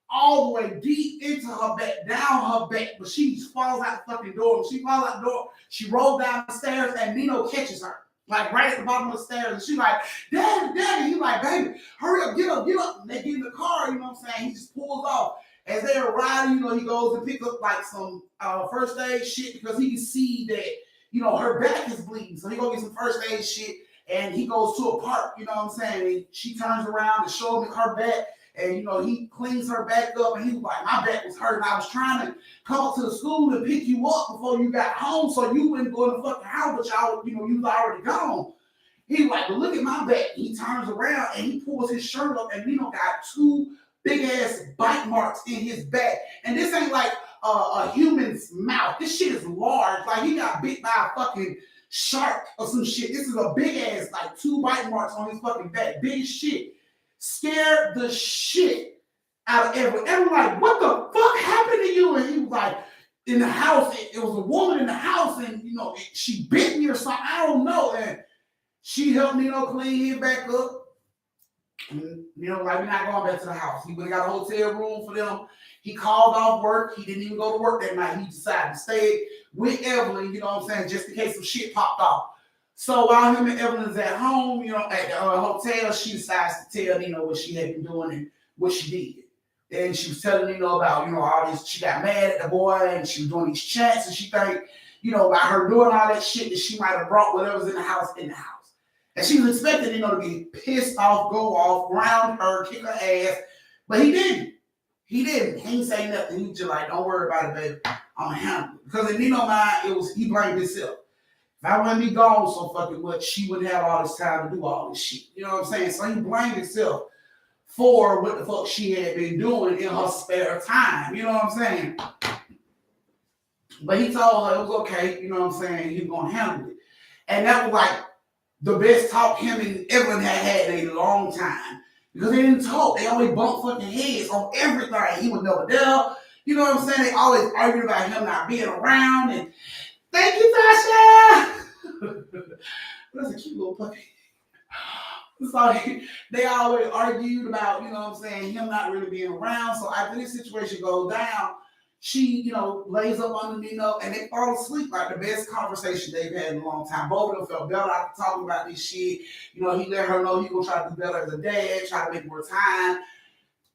all the way deep into her back, down her back. But she just falls out the fucking door. When she falls out the door, she rolls down the stairs, and Nino catches her, like right at the bottom of the stairs. And she like, Daddy. He like, baby, hurry up, get up. And they get in the car, you know what I'm saying? He just pulls off. As they arrive, you know, he goes and pick up like some first aid shit because he can see that, you know, her back is bleeding. So he go get some first aid shit. And he goes to a park, you know what I'm saying? And she turns around and shows me her back. And, you know, he cleans her back up. And he was like, my back was hurting. I was trying to come up to the school and pick you up before you got home so you wouldn't go in the fucking house, but y'all, you know, you was already gone. He was like, well, look at my back. He turns around and he pulls his shirt up. And Nino got 2 big-ass bite marks in his back. And this ain't like a human's mouth. This shit is large. Like, he got bit by a fucking shark or some shit. This is a big ass, like 2 bite marks on his fucking back. Big shit. Scared the shit out of Evelyn. Evelyn like, what the fuck happened to you? And he was like, in the house, it was a woman in the house, and you know, she bit me or something. I don't know. And she helped Nino clean him back up. And Nino like, we're not going back to the house. He went and got a hotel room for them. He called off work. He didn't even go to work that night. He decided to stay with Evelyn, you know what I'm saying, just in case some shit popped off. So while him and Evelyn's at home, you know, at the hotel, she decides to tell Nino what she had been doing and what she did. And she was telling Nino about, you know, all this. She got mad at the boy and she was doing these chants, and she think, you know, by her doing all that shit, that she might have brought whatever's in the house. And she was expecting Nino to get pissed off, go off, ground her, kick her ass, but he didn't. He ain't say nothing. He was just like, don't worry about it, baby. I'm gonna handle it. Because in Nino's mind, he blamed himself. If I wouldn't be gone so fucking much, she wouldn't have all this time to do all this shit. You know what I'm saying? So he blamed himself for what the fuck she had been doing in her spare time. You know what I'm saying? But he told her it was okay. You know what I'm saying? He was gonna handle it. And that was like the best talk him and Evelyn had in a long time. Because they didn't talk. They always bumped fucking heads on everything. He was never there. You know what I'm saying? They always argued about him not being around. And thank you, Tasha. That's a cute little puppy. So they always argued about, you know what I'm saying, him not really being around. So after this situation goes down, she, you know, lays up under Nino and they fall asleep. Like the best conversation they've had in a long time. Both of them felt better after talking about this shit. You know, he let her know he gonna try to do better as a dad, try to make more time.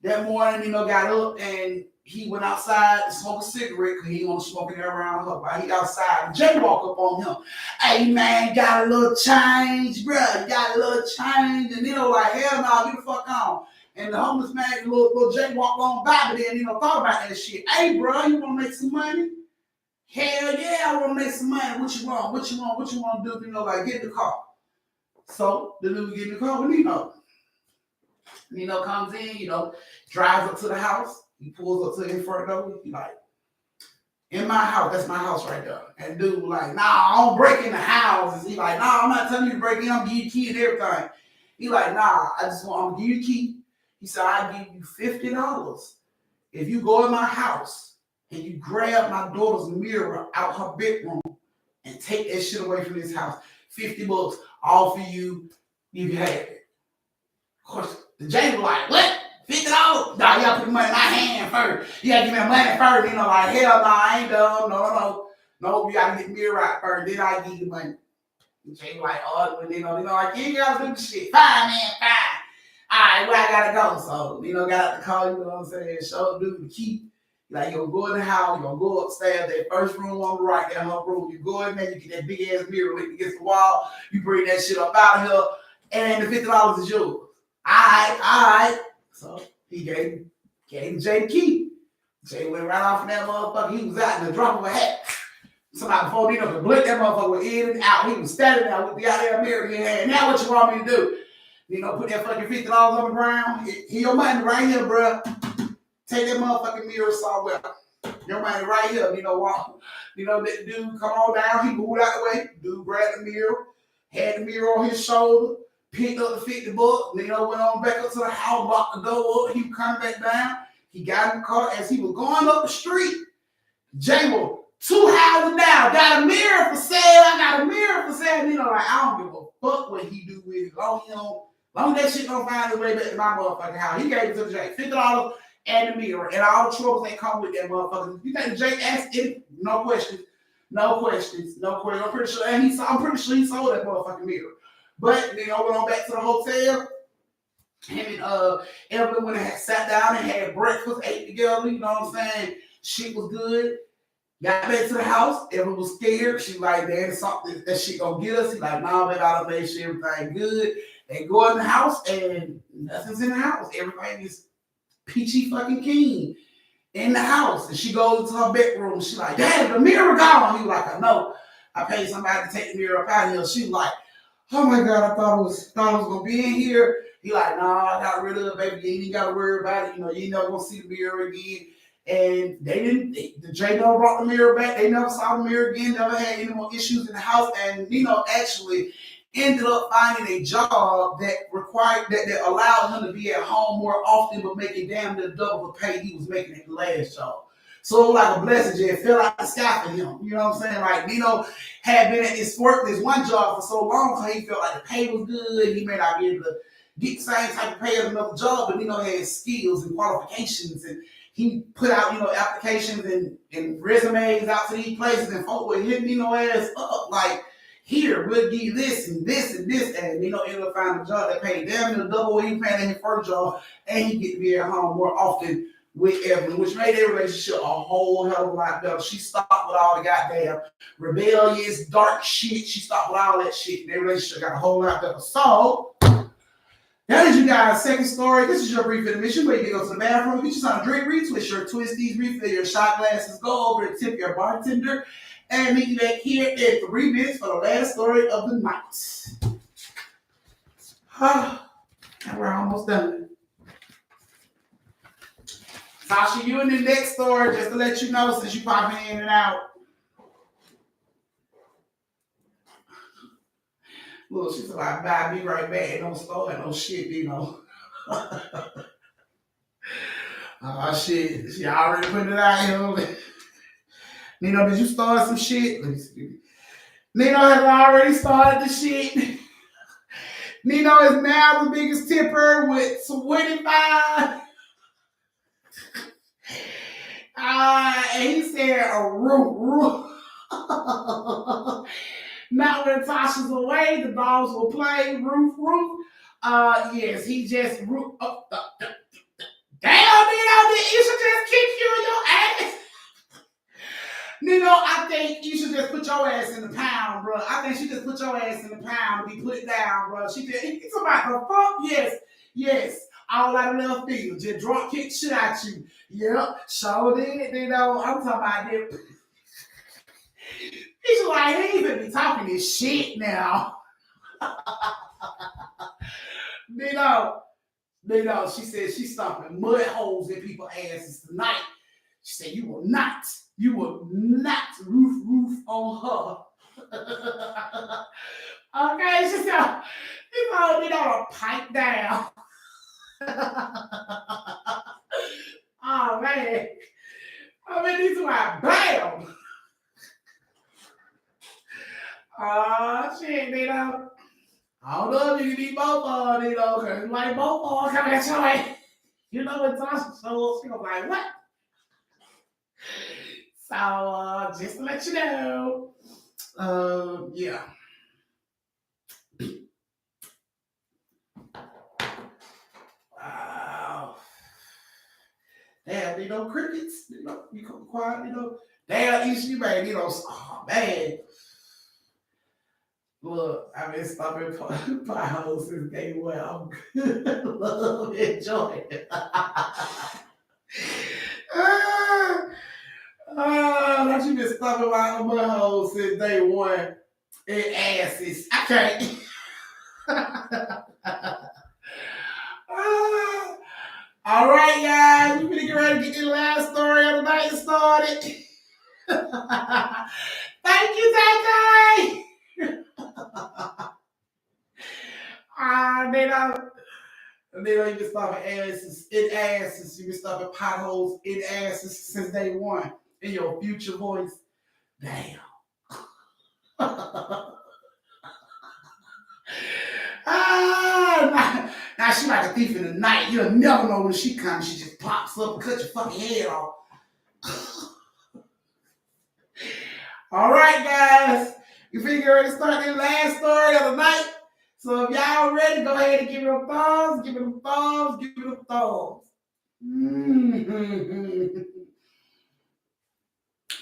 That morning, Nino got up and he went outside to smoke a cigarette because he didn't want to smoke it around her. While he outside, Jay walk up on him. Hey man, got a little change, bro. You got a little change. And Nino like, hell no, get the fuck on. And the homeless man, little Jay walked on by, but then Nino thought about that shit. Hey bro, you want to make some money? Hell yeah, I want to make some money. What you want? What you want to do? You know, like get in the car. So the dude get in the car with Nino. Nino comes in, you know, drives up to the house. He pulls up to the front door. He like, in my house, that's my house right there. And dude like, nah, I don't break in the house. He like, nah, I'm not telling you to break in. I'm gonna give you the key and everything. He like, nah, I'm gonna give you the key. He said, I'll give you $50 if you go in my house and you grab my daughter's mirror out her bedroom and take that shit away from this house. $50, all for you. You have it. Of course, the Jay was like, what? $50? Nah, you gotta put the money in my hand first. You gotta give me the money first. You know, like, hell no, I ain't done. No, you gotta get me right first. Then I give you the money. And Jay was like, oh, you know, like, you ain't gotta do the shit. Fine, man, fine. All right, where I gotta go. So, you know, got out the car, you know what I'm saying? Show the dude the key. Like, you're gonna go in the house, you're gonna go upstairs, that first room on the right, that her room. You go in there, you get that big ass mirror linked against the wall, you bring that shit up out of here, and the $50 is yours. All right. So he gave Jay the key. Jay went right off in that motherfucker. He was out in the drop of a hat. Somebody before Nino could blink that motherfucker in and out. He was standing there with the out there mirror in his hand. Now what you want me to do? You know, put that fucking $50 on the ground. Here your money right here, bro. Take that motherfucking mirror somewhere. Your money right here. You know, That dude come on down. He moved out the way. Dude grabbed the mirror, had the mirror on his shoulder, picked up the $50. Went on back up to the house, locked the door up. He was coming back down. He got in the car as he was going up the street. J-Mo, 2 houses down, got a mirror for sale. I got a mirror for sale. I don't give a fuck what he do with it. Long as that shit don't find his way back to my motherfucking house. He gave it to the Jake. $50 and the mirror. And all the troubles that come with that motherfucker. You think the Jake asked it? No questions. No questions. I'm pretty sure he sold that motherfucking mirror. But went on back to the hotel. Him and Evelyn went and sat down and had breakfast, ate together, you know what I'm saying? Shit was good. Got back to the house. Evelyn was scared. She like, there's something that shit gonna get us. He like, nah, baby, I done made sure everything good. They go in the house and nothing's in the house. Everything is peachy fucking keen in the house. And she goes into her bedroom. She like, Dad, the mirror gone. He like, I know. I paid somebody to take the mirror up out of here. She like, oh my God, I thought it was gonna be in here. He like, nah, I got rid of it, baby. You ain't even gotta worry about it. You ain't never gonna see the mirror again. And the J-Lo brought the mirror back. They never saw the mirror again, never had any more issues in the house. And Nino actually ended up finding a job that required that allowed him to be at home more often, but making damn near double the pay he was making at the last job. So it was like a blessing, it fell out the sky for him. You know what I'm saying? Like Nino had been at this one job for so long, so he felt like the pay was good. He may not be able to get the same type of pay as another job, but Nino had skills and qualifications, and he put out, applications and resumes out to these places, and folk would hit Nino ass up like, here, we'll give you this and this and this, and Nino ended up finding a job that paid damn near double what he paid in his first job, and he get to be at home more often with Evelyn, which made their relationship a whole hell of a lot better. She stopped with all the goddamn rebellious, dark shit. She stopped with all that shit, and their relationship got a whole lot better. So, that is you guys' second story. This is your brief intermission where you can go to the bathroom, get you some drink, retwist your twisties, refill your shot glasses, go over and tip your bartender, and meet you back here in 3 minutes for the last story of the night. And we're almost done. Tasha, you in the next story, just to let you know, since you popping in and out. Look, she's like, bye, be right back. Don't start no shit, Oh, shit. She already put it out here. Nino, did you start some shit? Let me see. Nino has already started the shit. Nino is now the biggest tipper with 25. And he said a roof. Now when Tasha's away, the dogs will play roof. Yes, he just roof. Damn, Nino, did Isha just kick you in your ass? Nino, I think you should just put your ass in the pound, bro. I think she just put your ass in the pound to be put down, bro. She did. It's about the fuck. Yes. All out of left field. Just drop kick shit at you. Yep. Sure did, Nino. I'm talking about them. He's like, he ain't gonna be talking this shit now. Nino, she said she's stomping mud holes in people's asses tonight. She said, you will not roof on her. Okay, she said, you know, Nino to pipe down. Oh, man. I mean, these are like, bam. Oh, shit, Nino. I don't know if you can eat both of them, Nino, because it's like both of them coming at your way. You know what Tasha shows? She gonna be like, what? So, just to let you know, yeah. Wow. Damn, Nino, crickets. You come quiet, Damn, you man, oh, man. Look, I've been stopping potholes since day one. I'm good. Love, enjoy it. That you been stopping my buttholes since day one. And asses. I can't. All right, guys. You better get ready to get the last story of the night started. Nino, you've been stopping asses in asses. You've been stopping potholes in asses since day one. In your future voice. Damn. Now she like a thief in the night. You'll never know when she comes. She just pops up and cuts your fucking head off. All right, guys. You figure ready to start the last story of the night? So if y'all ready, go ahead and give it a thumbs, give it a thumbs, give it a thumbs. Mm-hmm.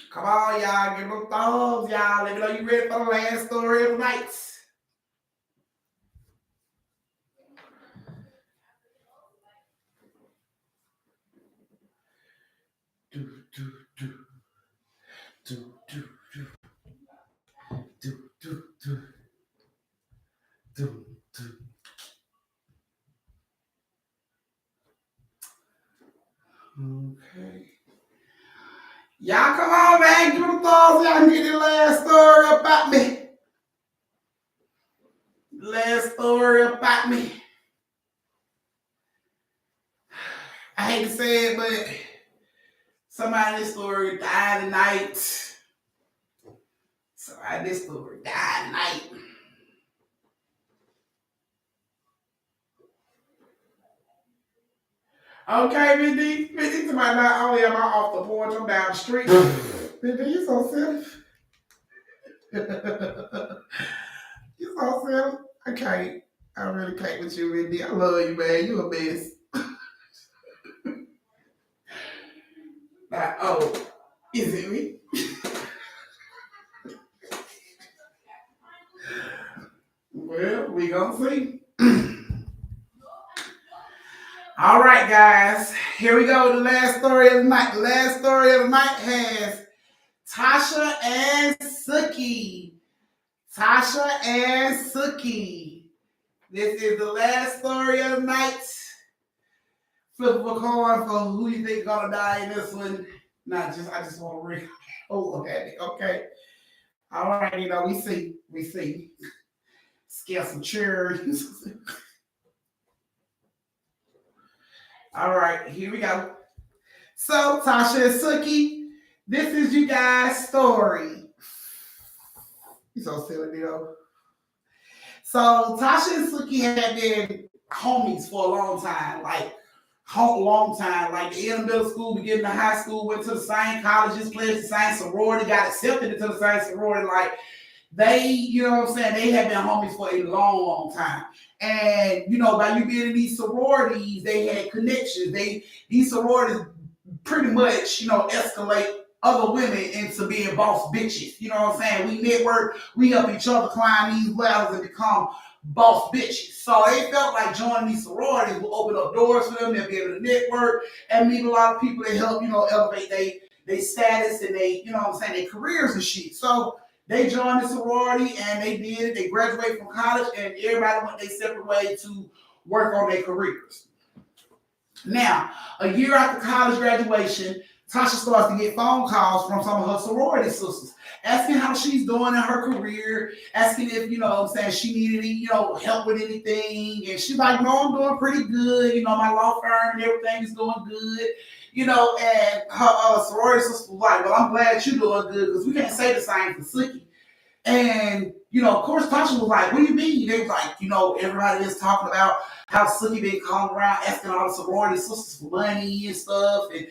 Come on, y'all, give it a thumbs, y'all. Let me know you ready for the last story of the night. Do, do, do. Do, do, do. Do, do, do. Do, do. Okay. Y'all come on, man. Give it a thumbs. Y'all can get the last story about me. Last story about me. I hate to say it, but somebody in this story died tonight. Somebody in this story died tonight. Okay, Mindy, somebody not only am I off the porch, I'm down the street. Mindy, you so silly. You so silly. I really can't with you, Mindy. I love you, man. You a mess. Like, oh, is it me? Well, we gonna see. All right, guys. Here we go. The last story of the night. The last story of the night has Tasha and Sookie. Tasha and Sookie. This is the last story of the night. Flip a coin for who you think is gonna die in this one. I just want to read. Oh, okay. All right, we see. Scare some cherries. All right, here we go. So, Tasha and Sookie, this is you guys' story. You so silly, Nino. So, Tasha and Sookie had been homies for a long time. Like the end of middle school, beginning of high school, went to the same colleges, played the same sorority, got accepted into the same sorority. Like, they, you know what I'm saying, they have been homies for a long time. And, by you being in these sororities, they had connections. These sororities pretty much, escalate other women into being boss bitches. You know what I'm saying? We network, we help each other climb these ladders and become boss bitches. So they felt like joining these sororities will open up doors for them. They'll be able to network and meet a lot of people that help, elevate their status and their careers and shit. So they joined the sorority and they did it. They graduated from college and everybody went their separate way to work on their careers. Now, a year after college graduation, Tasha starts to get phone calls from some of her sorority sisters, asking how she's doing in her career, asking if, she needed any, help with anything. And she's like, no, I'm doing pretty good. My law firm and everything is doing good. And her sorority sister was like, well, I'm glad you're doing good because we can't say the same for Sookie. And, of course, Tasha was like, what do you mean? They was like, everybody is talking about how Sookie been calling around asking all the sorority sisters for money and stuff. And,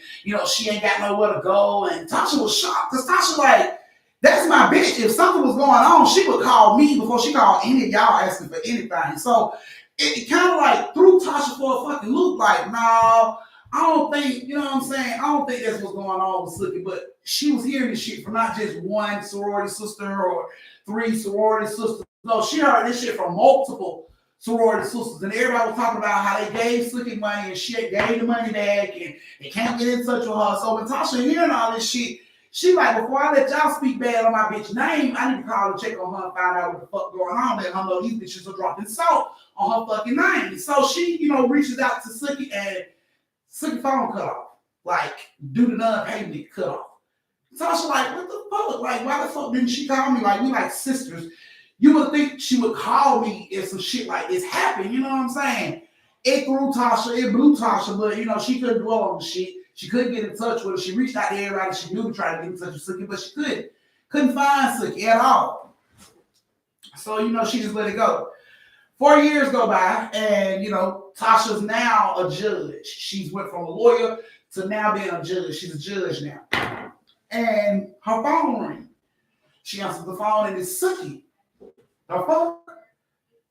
she ain't got nowhere to go. And Tasha was shocked because Tasha like, that's my bitch. If something was going on, she would call me before she called any of y'all asking for anything. So it kind of like threw Tasha for a fucking loop. Like, no, I don't think, I don't think that's what's going on with Sookie. But she was hearing this shit from not just one sorority sister or 3 sorority sisters. No, she heard this shit from multiple sorority sisters. And everybody was talking about how they gave Sookie money and shit, gave the money back, and they can't get in touch with her. So when Tasha hearing all this shit, she like, before I let y'all speak bad on my bitch name, I need to call and check on her and find out what the fuck going on. Let her know these bitches are dropping salt on her fucking name. So she, reaches out to Sookie and Sookie phone cut off. Like, due to non-payment cut off. Tasha like, what the fuck? Like, why the fuck didn't she call me? Like, we like sisters. You would think she would call me if some shit like this happened. You know what I'm saying? it threw Tasha, it blew Tasha, but you know, she couldn't dwell on the shit. She couldn't get in touch with her. She reached out to everybody she knew to try to get in touch with Sookie, but she couldn't find Sookie at all. So, you know, she just let it go. 4 years go by, and you know, Tasha's now a judge. She's went from a lawyer to now being a judge. She's a judge now. And her phone rings. She answers the phone, and it's Sookie. Her phone.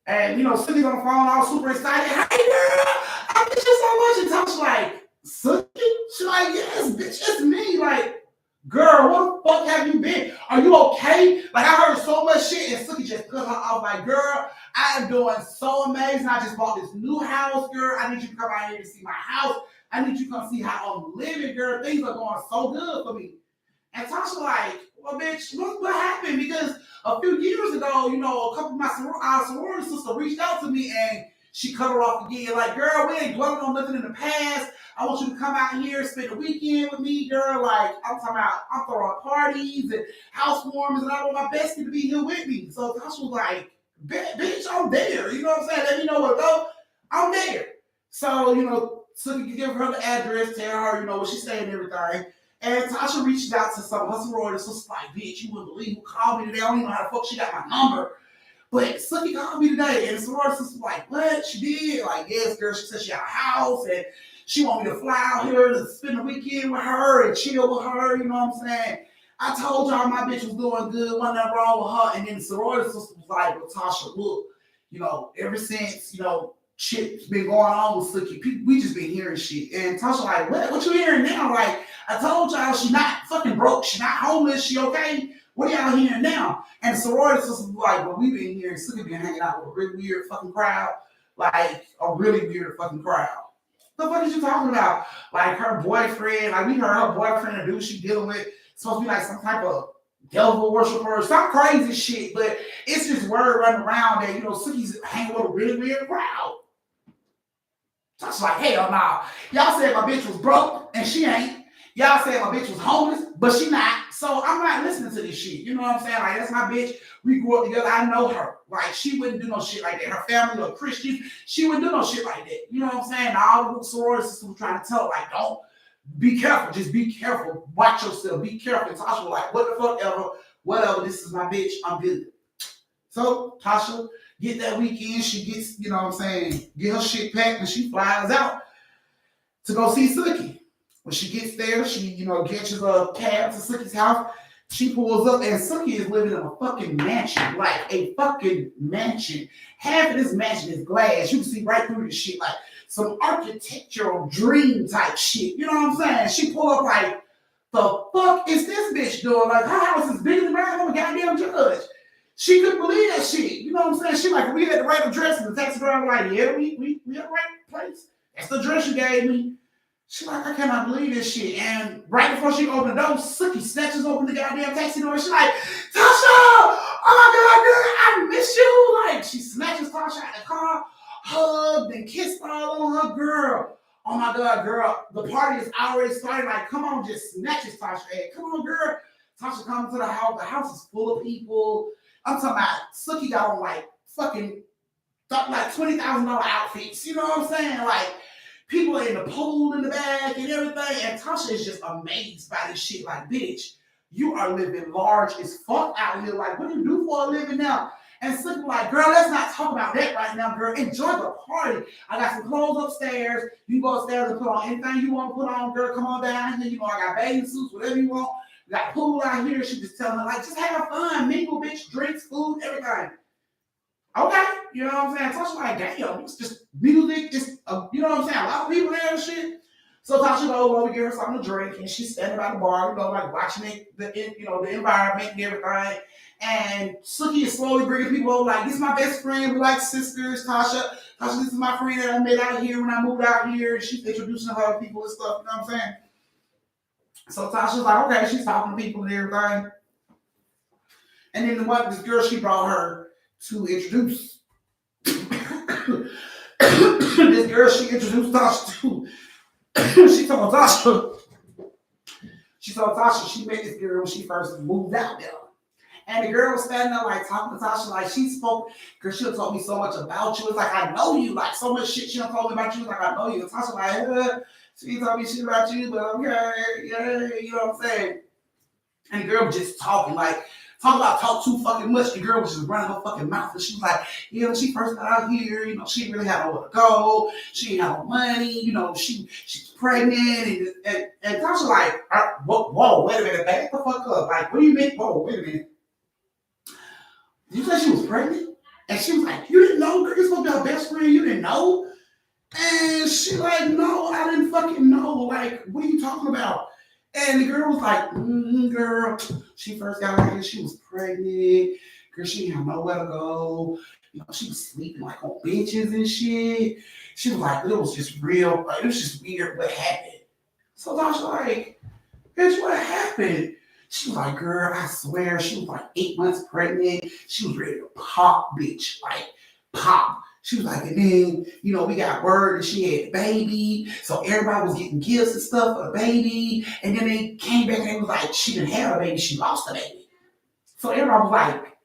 And you know, Sookie's on the phone, all super excited. Hey girl, I miss you so much. And Tasha's like, Sookie? She's like, yes, bitch, it's me. Like, girl, what the fuck have you been? Are you okay? Like, I heard so much shit, and Sookie just cut her off. Like, girl, I am doing so amazing. I just bought this new house, girl. I need you to come out here to see my house. I need you to come see how I'm living, girl. Things are going so good for me. And Tasha like, well, bitch, what happened? Because a few years ago, you know, a couple of my sorority sisters reached out to me, and she cut her off again. Like, girl, we ain't dwelling on nothing in the past. I want you to come out here and spend a weekend with me, girl. Like, I'm talking about, I'm throwing parties and housewarmings, and I want my bestie to be here with me. So Tasha was like, bitch, I'm there. You know what I'm saying? Let me know where to go. I'm there. So, you know, Sookie could give her the address, tell her, you know, where she's staying and everything. And Tasha reached out to some of her sorority sisters, like, bitch, you wouldn't believe who called me today. I don't even know how the fuck she got my number. But Sookie called me today, and the sorority sister was like, what? She did? Like, yes, girl, she said she had a house, and she want me to fly out here to spend the weekend with her and chill with her, you know what I'm saying? I told y'all my bitch was doing good, wasn't nothing wrong with her. And then the sorority sister was like, well, Tasha, look, you know, ever since, you know, shit's been going on with Sookie, we just been hearing shit. And Tasha like, what you hearing now? Like, I told y'all she not fucking broke, she not homeless, she okay? What are y'all hearing now? And the sorority sister was like, well, we been hearing Sookie been hanging out with a really weird fucking crowd, like a really weird fucking crowd. The fuck is you talking about? Like her boyfriend, like we heard her boyfriend, the dude she dealing with, supposed to be like some type of devil worshiper, some crazy shit, but it's just word running around that, you know, Sookie's hanging with a really weird crowd. So it's like, hell no. Y'all said my bitch was broke, and she ain't. Y'all said my bitch was homeless, but she not. So I'm not listening to this shit. You know what I'm saying? Like, that's my bitch. We grew up together. I know her. Like, she wouldn't do no shit like that. Her family are Christians. She wouldn't do no shit like that. You know what I'm saying? All the sorority sisters were trying to tell her, like, don't. Be careful. Just be careful. Watch yourself. Be careful. And Tasha was like, what the fuck ever. Whatever. This is my bitch. I'm good. So Tasha get that weekend. She gets, you know what I'm saying, get her shit packed, and she flies out to go see Sookie. When she gets there, she, you know, catches a cab to Sookie's house. She pulls up, and Sookie is living in a fucking mansion, like a fucking mansion. Half of this mansion is glass. You can see right through this shit, like some architectural dream type shit. You know what I'm saying? She pull up like, the fuck is this bitch doing? Like, her house is bigger than mine. I'm a goddamn judge. She couldn't believe that shit. You know what I'm saying? She like, we had the right address, and the taxi driver like, yeah, we at the right place. That's the address you gave me. She like, I cannot believe this shit. And right before she opened the door, Sookie snatches open the goddamn taxi door, and she like, Tasha, oh my God, girl, I miss you. Like, she snatches Tasha out of the car, hugged and kissed all on her, girl. Oh my God, girl, the party is already started. Like, come on, just snatches Tasha. Hey, come on, girl. Tasha comes to the house. The house is full of people. I'm talking about Sookie got on like fucking like $20,000 outfits. You know what I'm saying? Like, people are in the pool in the back and everything. And Tasha is just amazed by this shit. Like, bitch, you are living large as fuck out here. Like, what do you do for a living now? And Sookie like, girl, let's not talk about that right now, girl. Enjoy the party. I got some clothes upstairs. You go upstairs and put on anything you want to put on, girl. Come on down here. You know, I got bathing suits, whatever you want. We got pool out here. She just telling her, like, just have fun, mingle, bitch, drinks, food, everything. Okay, you know what I'm saying? Tasha like, damn, it's just music, just, you know what I'm saying? A lot of people there and shit. So Tasha goes over to give her something to drink, and she's standing by the bar, you know, like watching it, the environment and everything. And Sookie is slowly bringing people over, like, this is my best friend, we like sisters, Tasha, this is my friend that I met out here when I moved out here, and she's introducing her to people and stuff, you know what I'm saying? So Tasha's like, okay, she's talking to people and everything. And then this girl she brought her to introduce. This girl she introduced Tasha to. she told Tasha she met this girl when she first moved out there. And the girl was standing there like talking to Tasha, like she spoke, because she told me so much about you. It's like, I know you, like so much shit she done told me about you. It's like, I know you. And Tasha like, she told me shit about you, but okay, yeah, you know what I'm saying? And the girl was just talking, like, talk too fucking much. The girl was just running her fucking mouth. And she was like, yeah, when she first got out here, she didn't really have nowhere to go. She didn't have no money, she's pregnant. And Tasha like, whoa, wait a minute, back the fuck up. Like, what do you mean? Whoa, wait a minute. You said she was pregnant? And she was like, you didn't know? Girl, you're supposed to be her best friend. You didn't know? And she like, no, I didn't fucking know. Like, what are you talking about? And the girl was like, girl, she first got out here, she was pregnant. Girl, she didn't have nowhere to go. She was sleeping like on benches and shit. She was like, it was just real, like, it was just weird what happened. So Tasha like, bitch, what happened? She was like, girl, I swear, she was like 8 months pregnant. She was ready to pop, bitch, like pop. She was like, and then, we got word that she had a baby. So everybody was getting gifts and stuff for the baby. And then they came back and they was like, she didn't have a baby, she lost the baby. So everybody was like,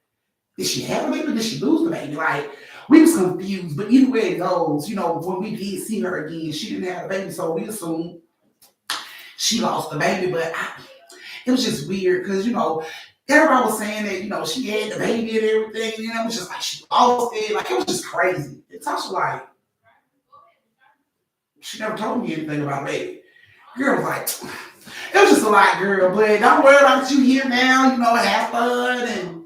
did she have a baby or did she lose the baby? Like, we was confused. But either way it goes, when we did see her again, she didn't have a baby. So we assumed she lost the baby. But it was just weird because, everybody was saying that, she had the baby and everything, it was just like she lost it. Like, it was just crazy. And Tasha, like, she never told me anything about baby. Girl was like, it was just a lot, girl, but don't worry about you here now, have fun. And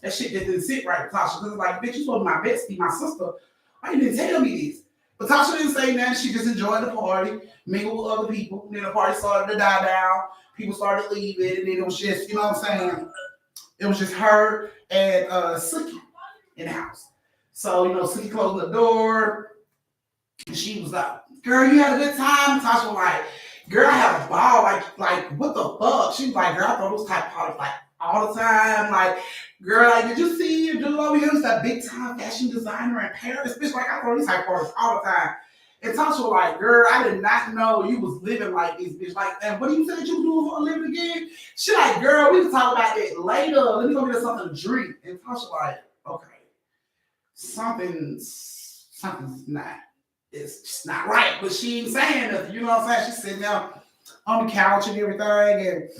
that shit just didn't sit right with Tasha. Because it's like, bitch, you supposed to be my bestie, my sister. Why you didn't tell me this? But Tasha didn't say nothing. She just enjoyed the party, mingled with other people. And then the party started to die down. People started leaving, and then it was just, you know what I'm saying? It was just her and Sookie in the house. So, Sookie closed the door, and she was like, girl, you had a good time? Tasha was like, girl, I had a ball. Like, what the fuck? She was like, girl, I thought those type of parties, like, all the time. Like, girl, like, did you see your dude over here? He's that big time fashion designer in Paris. Bitch, like, I thought these type of parties all the time. And Tasha was like, girl, I did not know you was living like this, bitch. Like, and what do you say that you were doing for a living again? She like, girl, we can talk about that later. Let me go get something to drink. And Tasha like, okay, something's not, it's just not right. But she ain't saying nothing, you know what I'm saying? She's sitting there on the couch and everything. And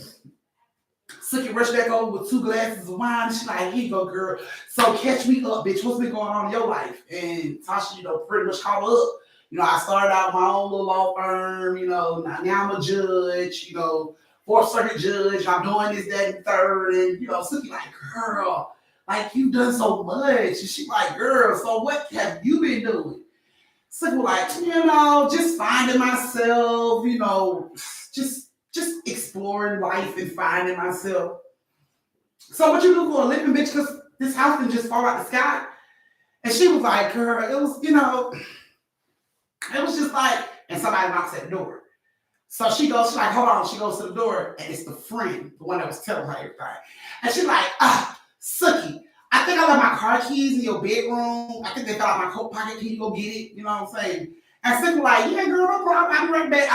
Sookie rushed back over with 2 glasses of wine. She's like, here you go, girl. So catch me up, bitch. What's been going on in your life? And Tasha, pretty much called her up. I started out my own little law firm, now I'm a judge, 4th Circuit judge. I'm doing this, that, and third. And, Sookie like, girl, like, you've done so much. And she like, girl, so what have you been doing? Sookie like, just finding myself, just exploring life and finding myself. So what you do for a living, bitch? Because this house didn't just fall out the sky. And she was like, girl, it was, it was just like, and somebody knocks at the door. So she's like, hold on. She goes to the door, and it's the friend, the one that was telling her everything. And she's like, Sookie, I think I left my car keys in your bedroom. I think they fell out my coat pocket. Can you go get it? You know what I'm saying? And Sookie like, yeah, girl, no problem. I'll be right back.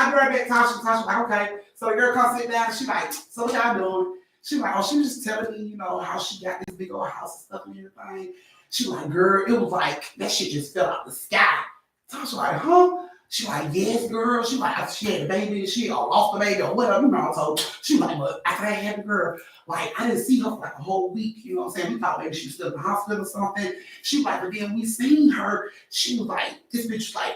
Tasha like, okay. So the girl comes sit down, and she's like, so what y'all doing? She's like, she was just telling me, how she got this big old house and stuff and everything. She like, girl, it was like, that shit just fell out the sky. Tasha like, huh? She like, yes, girl. She like, she had a baby. She lost the baby or whatever. So she like, but after that happened, girl, like, I didn't see her for like a whole week. You know what I'm saying? We thought maybe she was still in the hospital or something. She like, but then we seen her. She was like, this bitch was like,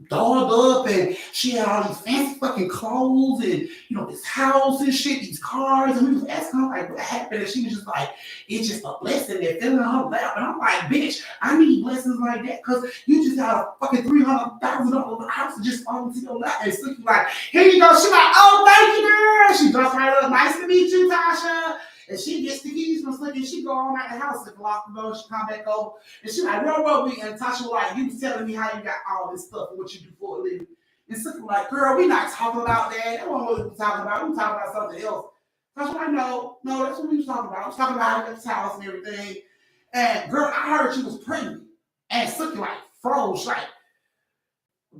dolled up, and she had all these fancy fucking clothes and this house and shit, these cars, and we was asking her like what happened, and she was just like, it's just a blessing that fell in her lap. And I'm like, bitch, I need blessings like that because you just got a fucking $300,000 house and just fall into your lap. And Sookie like, here you go. She like, oh, thank you, girl. She drops right up, nice to meet you, Tasha. And she gets the keys from Sookie, and she go on out the house and lock the door. She come back over, and she like, where were we? And Tasha was like, you was telling me how you got all this stuff and what you do for a living. And Sookie was like, girl, we not talking about that. That wasn't what we were talking about. We were talking about something else. Tasha was like, no, that's what we was talking about. I was talking about this house and everything. And girl, I heard she was pregnant. And Sookie like froze, like,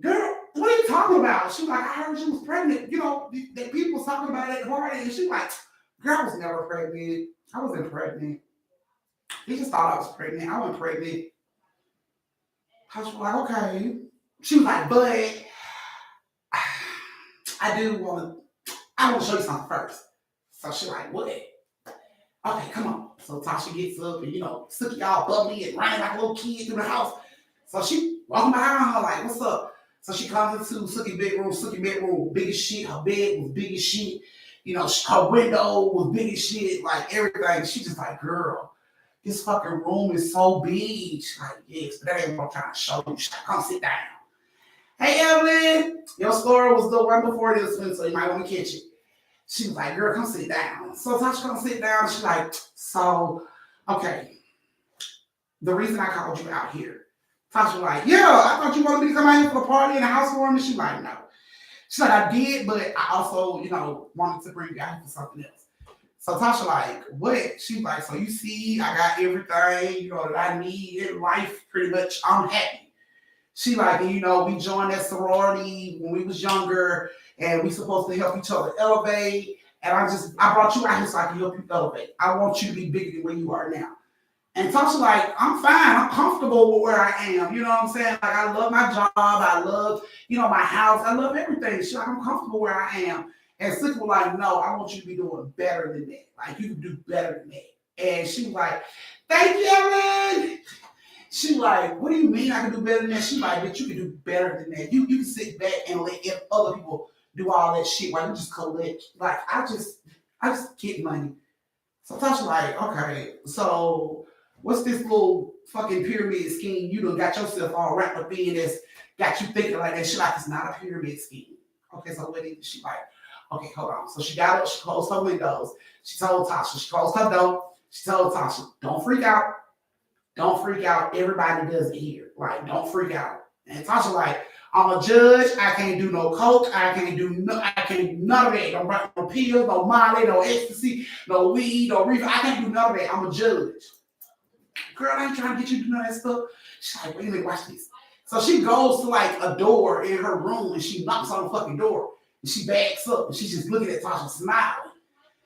girl, what are you talking about? She was like, I heard she was pregnant. That people was talking about it at the party. And she like, girl, I was never pregnant. I wasn't pregnant. They just thought I was pregnant. I wasn't pregnant. Tasha was like, okay. She was like, but I want to show you something first. So she like, what? Okay, come on. So Tasha gets up and, Sookie all bubbly and running like a little kid through the house. So she walking behind her like, what's up? So she comes into Sookie's bedroom. Sookie's bedroom, big as shit. Her bed was big as shit. Her window was big as shit. Like everything. She just like, girl, this fucking room is so big. She's like, yes, but that ain't what I'm trying to show you. She's like, come sit down. Hey, Evelyn, your story was the one before this one, so you might want to catch it. She was like, girl, come sit down. So Tasha come sit down. She's like, so, okay, the reason I called you out here. Tasha was like, yeah, I thought you wanted me to come out here for the party in the housewarming. She's like, no. She's like, I did, but I also, wanted to bring you out here for something else. So Tasha like, what? She's like, so you see, I got everything, that I need in life, pretty much. I'm happy. She like, we joined that sorority when we was younger, and we supposed to help each other elevate. And I brought you out here so I can help you elevate. I want you to be bigger than where you are now. And Tasha like, I'm fine. I'm comfortable with where I am. You know what I'm saying? Like, I love my job. I love, my house. I love everything. She's like, I'm comfortable where I am. And Sookie was like, no, I want you to be doing better than that. Like, you can do better than that. And she was like, thank you, Evelyn. She like, what do you mean I can do better than that? She like, but you can do better than that. You can sit back and let other people do all that shit while you just collect. Like, I just get money. So Tasha like, okay, so what's this little fucking pyramid scheme you done got yourself all wrapped up in that's got you thinking like that? She like, it's not a pyramid scheme. Okay, so what is it? She like, okay, hold on. So she got up, she closed her windows. She told Tasha, she closed her door. She told Tasha, don't freak out. Don't freak out. Everybody does it here. Like, don't freak out. And Tasha like, I'm a judge. I can't do no coke. I can't do none of that. Don't write no pills, no Molly, no ecstasy, no weed, no reefer. I can't do none of that. I'm a judge. Girl, I ain't trying to get you to do none of that stuff. She's like, wait a minute, watch this. So she goes to like a door in her room and she knocks on the fucking door. And she backs up and she's just looking at Tasha smiling.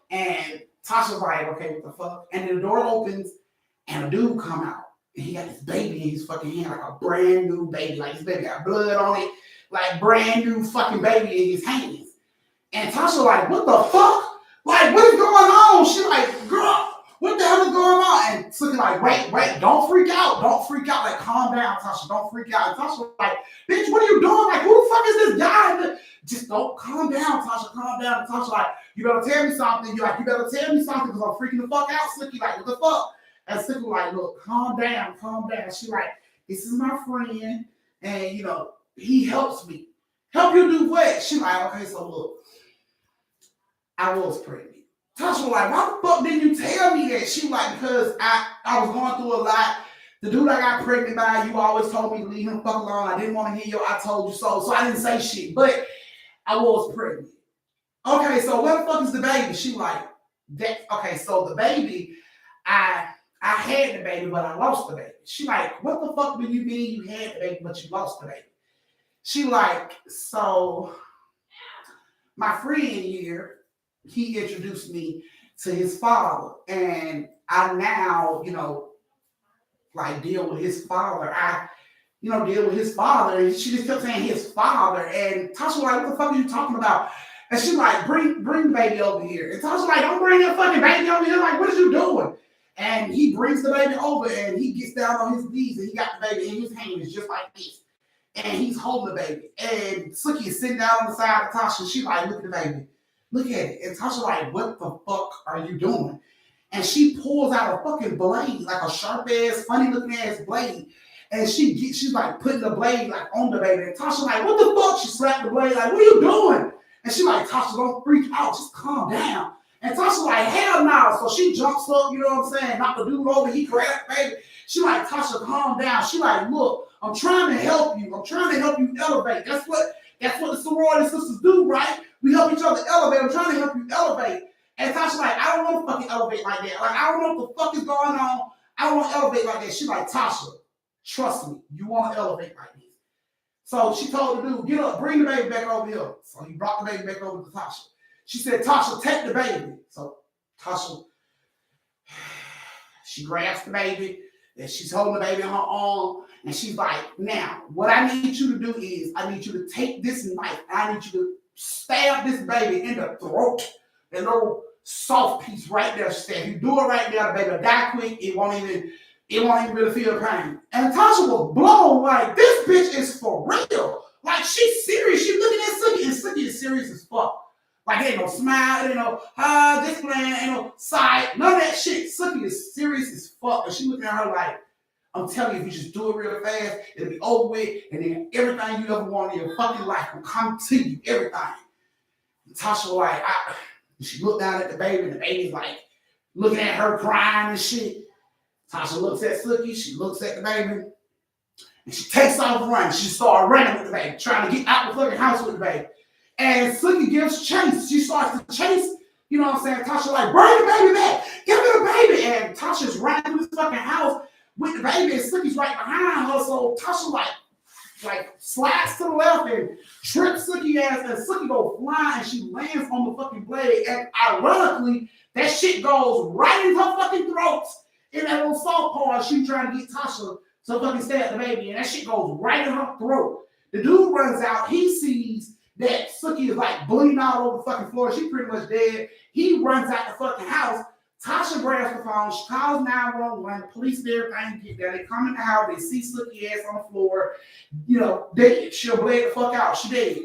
And Tasha's like, okay, what the fuck? And then the door opens and a dude come out. And he got this baby in his fucking hand, like a brand new baby. Like this baby got blood on it. Like brand new fucking baby in his hands. And Tasha like, what the fuck? Like, what is going on? She like, girl, what the hell is going on? And Sookie like, wait, don't freak out. Don't freak out. Like, calm down, Tasha. Don't freak out. And Tasha like, bitch, what are you doing? Like, who the fuck is this guy? Just don't calm down, Tasha. Calm down. And Tasha like, you better tell me something. You better tell me something because I'm freaking the fuck out, Sookie. Like, what the fuck? And Sookie like, look, calm down. She like, this is my friend, and he helps me. Help you do what? She like, okay, so look, I was pregnant. Tasha was like, why the fuck didn't you tell me that? She like, because I was going through a lot. The dude I got pregnant by, you always told me to leave him fuck alone. I didn't want to hear you. I told you so. So I didn't say shit, but I was pregnant. Okay, so where the fuck is the baby? She like, that. Okay, so the baby, I had the baby, but I lost the baby. She like, what the fuck do you mean you had the baby, but you lost the baby? She like, so my friend here, he introduced me to his father. And I now, like deal with his father. Deal with his father. And she just kept saying his father. And Tasha like, what the fuck are you talking about? And she like, bring the baby over here. And Tasha like, don't bring that fucking baby over here. Like, what is you doing? And he brings the baby over and he gets down on his knees and he got the baby in his hands just like this. And he's holding the baby. And Sookie is sitting down on the side of Tasha. She like, look at the baby. Look at it. And Tasha like, what the fuck are you doing? And she pulls out a fucking blade, like a sharp ass, funny looking ass blade. And she's like putting the blade like on the baby. And Tasha like, what the fuck? She slapped the blade like, what are you doing? And she like, Tasha, don't freak out. Just calm down. And Tasha like, hell no. So she jumps up, you know what I'm saying? Knock the dude over, he grabbed the baby. She like, Tasha, calm down. She like, look, I'm trying to help you. I'm trying to help you elevate. That's what the sorority sisters do, right? We help each other elevate. I'm trying to help you elevate. And Tasha like, I don't want to fucking elevate like that. Like, I don't know what the fuck is going on. I don't want to elevate like that. She like, Tasha, trust me. You want to elevate like this. So she told the dude, get up, bring the baby back over here. So he brought the baby back over to Tasha. She said, Tasha, take the baby. So Tasha, She grabs the baby, and she's holding the baby in her arm, and she's like, now, what I need you to do is, I need you to take this knife, and I need you to stab this baby in the throat, that little soft piece right there. She said, if you do it right there, the baby will die quick, it won't even really feel the pain. And Tasha was blown, like, this bitch is for real. Like, she's serious. She's looking at Sookie, and Sookie is serious as fuck. Like, ain't no smile, ain't no, this plan, ain't no side, none of that shit. Sookie is serious as fuck. And she looking at her like, I'm telling you, if you just do it real fast, it'll be over with, and then everything you ever want in your fucking life will come to you, everything. And Tasha was like, she looked down at the baby, and the baby's like, looking at her crying and shit. Tasha looks at Sookie, she looks at the baby, and she takes off running. She started running with the baby, trying to get out the fucking house with the baby. And Sookie gives chase. She starts to chase, you know what I'm saying? Tasha like, bring the baby back. Give me the baby. And Tasha's running through this fucking house with the baby, and Sookie's right behind her. So Tasha like slides to the left and trips Sookie ass, and Sookie go flying, and she lands on the fucking blade. And ironically, that shit goes right in her fucking throat. In that little soft part, she trying to get Tasha to fucking stab the baby, and that shit goes right in her throat. The dude runs out. He sees that Sookie is like bleeding all over the fucking floor. She's pretty much dead. He runs out the fucking house. Tasha grabs the phone. She calls 911. The police and everything get there. They come in the house. They see Sookie ass on the floor. You know, dead. She'll bled the fuck out. She dead.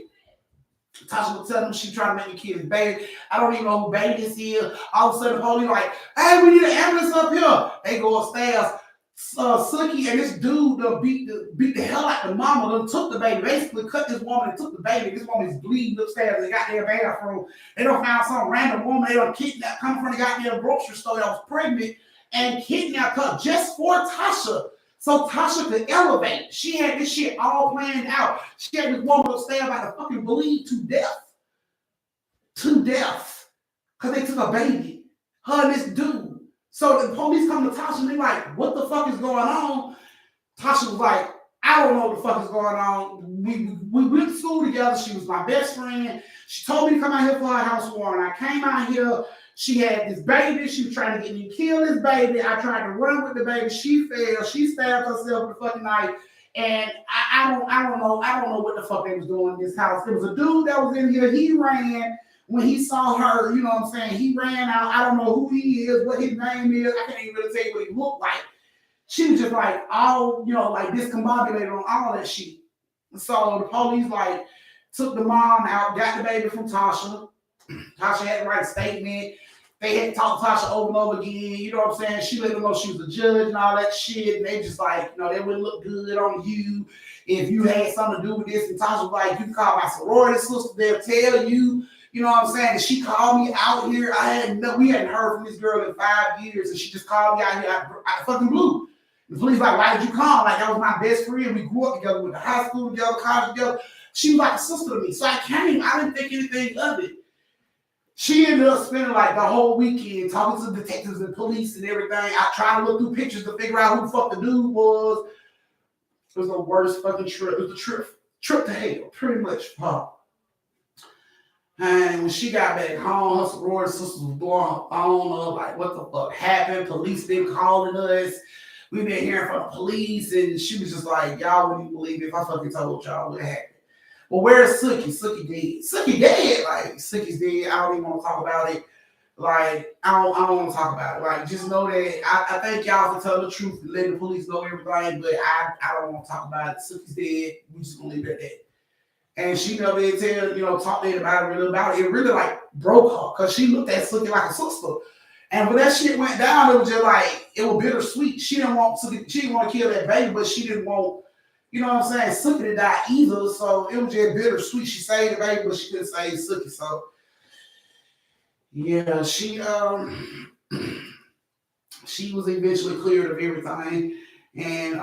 Tasha will tell them she trying to make me kill his baby. I don't even know who baby this is. All of a sudden, the police like, hey, we need an ambulance up here. They go upstairs. Sookie and this dude beat the hell out of the mama. Them took the baby, basically cut this woman and took the baby. This woman is bleeding upstairs. They got their bathroom. They don't find some random woman they don't kidnap coming from the goddamn grocery store that was pregnant and kidnapped her just for Tasha. So Tasha could elevate. She had this shit all planned out. She had this woman upstairs about to fucking bleed to death. To death. Because they took a baby. Her and this dude. So the police come to Tasha and they're like, what the fuck is going on? Tasha was like, I don't know what the fuck is going on. We went to school together. She was my best friend. She told me to come out here for her housewarming. I came out here. She had this baby. She was trying to get me to kill this baby. I tried to run with the baby. She failed. She stabbed herself with a fucking knife. And I don't know what the fuck they was doing in this house. There was a dude that was in here. He ran. When he saw her, you know what I'm saying, he ran out. I don't know who he is, what his name is. I can't even really tell you what he looked like. She was just like all, you know, like discombobulated on all that shit. So the police like took the mom out, got the baby from Tasha. Tasha had to write a statement. They had to talk to Tasha over and over again. You know what I'm saying? She let them know she was a judge and all that shit. And they just like, you know, they wouldn't look good on you if you had something to do with this. And Tasha was like, you can call my sorority sister. They'll tell you. You know what I'm saying? And she called me out here. We hadn't heard from this girl in 5 years, and she just called me out here. I fucking blew. The police like, why did you call? Like, that was my best friend. We grew up together, went to high school together, college together. She was like a sister to me. So I came. I didn't think anything of it. She ended up spending like the whole weekend talking to detectives and police and everything. I tried to look through pictures to figure out who the fuck the dude was. It was the worst fucking trip. It was a trip to hell, pretty much. And when she got back home, her sorority sisters was blowing her phone up, like, what the fuck happened? Police been calling us. We've been hearing from the police. And she was just like, y'all wouldn't even believe it if I fucking told y'all what happened. Well, where's Sookie? Sookie dead. Sookie dead. Like, Sookie's dead. I don't even want to talk about it. Like, I don't want to talk about it. Like, just know that I thank y'all for telling the truth and letting the police know everything, but I don't want to talk about it. Sookie's dead. We just gonna leave it at that. And she never did tell, you know, talk to anybody really about it. It really like broke her because she looked at Sookie like a sister. And when that shit went down, it was just like, it was bittersweet. She didn't want Sookie, she didn't want to kill that baby, but she didn't want, you know what I'm saying, Sookie to die either. So it was just bittersweet. She saved the baby, but she couldn't save Sookie. So yeah, she was eventually cleared of everything. And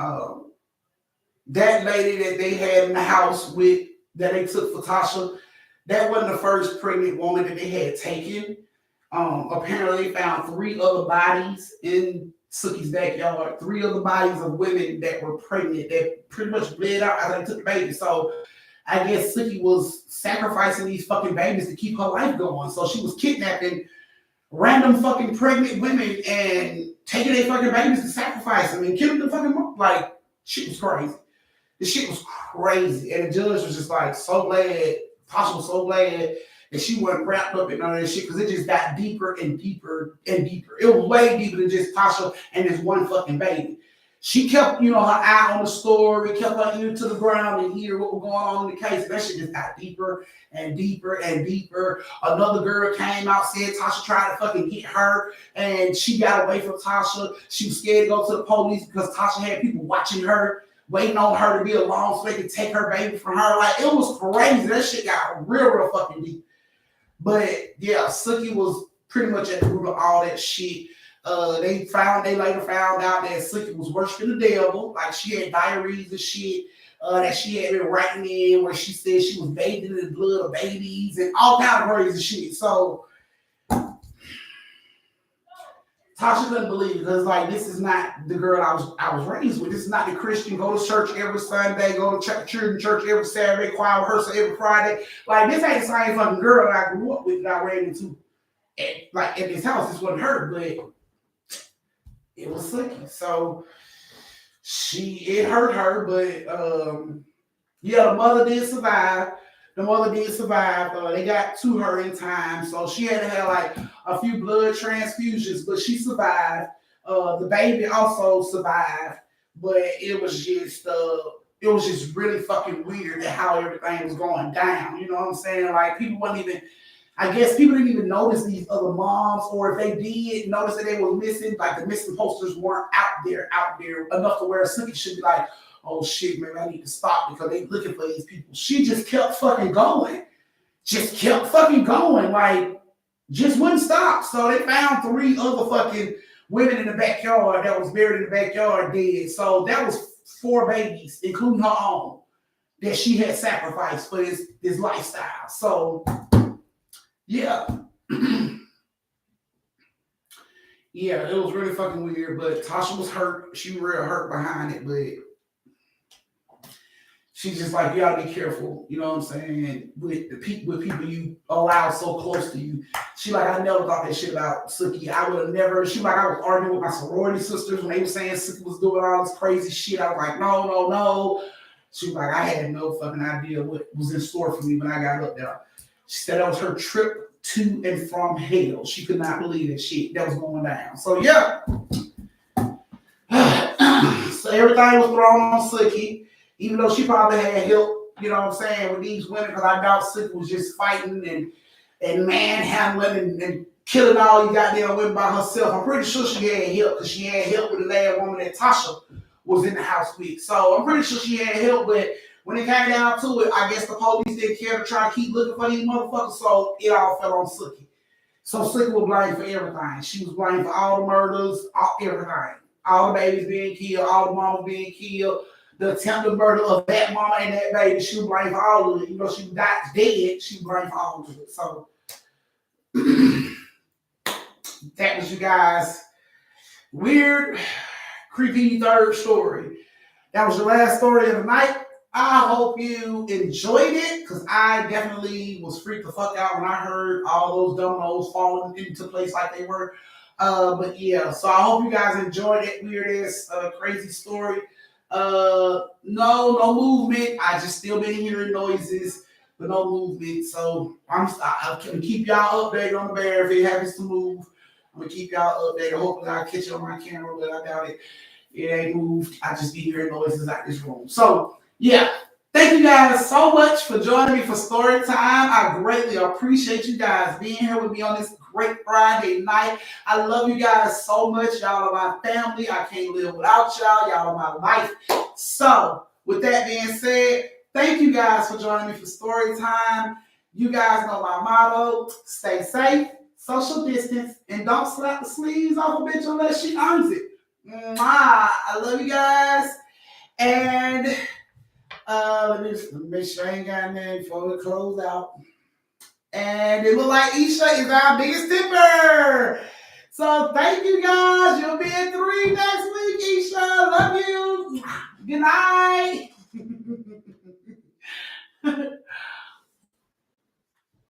that lady that they had in the house with, that they took for Tasha, that wasn't the first pregnant woman that they had taken. Apparently, they found 3 other bodies in Sookie's backyard. 3 other bodies of women that were pregnant that pretty much bled out after they took the baby. So I guess Sookie was sacrificing these fucking babies to keep her life going. So she was kidnapping random fucking pregnant women and taking their fucking babies to sacrifice. I mean, killing the fucking mom. Like, shit was crazy. This shit was crazy. And the judge was just like so glad, Tasha was so glad that she wasn't wrapped up in none of that shit because it just got deeper and deeper and deeper. It was way deeper than just Tasha and this one fucking baby. She kept, her eye on the story, kept her ear to the ground and hear what was going on in the case. That shit just got deeper and deeper and deeper. Another girl came out, said Tasha tried to fucking get her, and she got away from Tasha. She was scared to go to the police because Tasha had people watching her, waiting on her to be alone so they could take her baby from her. Like, it was crazy. That shit got real fucking deep. But yeah, Sookie was pretty much at the root of all that shit. They later found out that Sookie was worshiping the devil. Like, she had diaries and shit that she had been writing in where she said she was bathed in the blood of babies and all kind of crazy shit. So Tasha couldn't believe it because, like, this is not the girl I was raised with. This is not the Christian, go to church every Sunday, go to church every Saturday, choir rehearsal every Friday. Like, this ain't the same fucking girl that I grew up with that I ran into at this house. This wasn't her, but it was Sookie. So it hurt her, but yeah, the mother did survive. They got to her in time, so she had to have like a few blood transfusions, but she survived. The baby also survived, but it was just really fucking weird at how everything was going down. You know what I'm saying? Like, I guess people didn't even notice these other moms, or if they did notice that they were missing, like the missing posters weren't out there enough to where Sookie should be like, oh shit, man, I need to stop because they looking for these people. She just kept fucking going. Like, just wouldn't stop. So they found 3 other fucking women in the backyard that was buried in the backyard dead. So that was 4 babies, including her own, that she had sacrificed for this lifestyle. So yeah. Yeah, it was really fucking weird, but Tasha was hurt. She was real hurt behind it, but she's just like, you gotta be careful, you know what I'm saying, with people you allow so close to you. She like, I never thought that shit about Sookie. I would have never, she like, I was arguing with my sorority sisters when they were saying Sookie was doing all this crazy shit. I was like, no. She was like, I had no fucking idea what was in store for me when I got up there. She said that was her trip to and from hell. She could not believe that shit that was going down. So yeah. So everything was thrown on Sookie, even though she probably had help, you know what I'm saying, with these women, because I doubt Sookie was just fighting and manhandling and killing all you goddamn women by herself. I'm pretty sure she had help, because she had help with the last woman that Tasha was in the house with. So I'm pretty sure she had help, but when it came down to it, I guess the police didn't care to try to keep looking for these motherfuckers, so it all fell on Sookie. So Sookie was blamed for everything. She was blamed for all the murders, everything. All the babies being killed, all the mamas being killed, the attempted murder of that mama and that baby, she was blamed for all of it. You know, she got dead, she was blamed for all of it. So that was you guys' weird, creepy third story. That was your last story of the night. I hope you enjoyed it, because I definitely was freaked the fuck out when I heard all those dominoes falling into place like they were. But yeah, so I hope you guys enjoyed it. Weird ass, crazy story. No movement. I just still been hearing noises, but no movement. So I'm gonna keep y'all updated on the bear if it happens to move. I'm gonna keep y'all updated. Hopefully I'll catch it on my camera, but I doubt it. It ain't moved. I just be hearing noises out this room. So yeah. Thank you guys so much for joining me for story time. I greatly appreciate you guys being here with me on this great Friday night. I love you guys so much. Y'all are my family. I can't live without y'all. Y'all are my life. So, with that being said, thank you guys for joining me for story time. You guys know my motto: stay safe, social distance, and don't slap the sleeves off a bitch unless she earns it. Mwah. I love you guys. And let me make sure I ain't got nothing before we close out. And it look like Isha is our biggest tipper. So thank you guys. You'll be in 3 next week, Isha. Love you. Good night.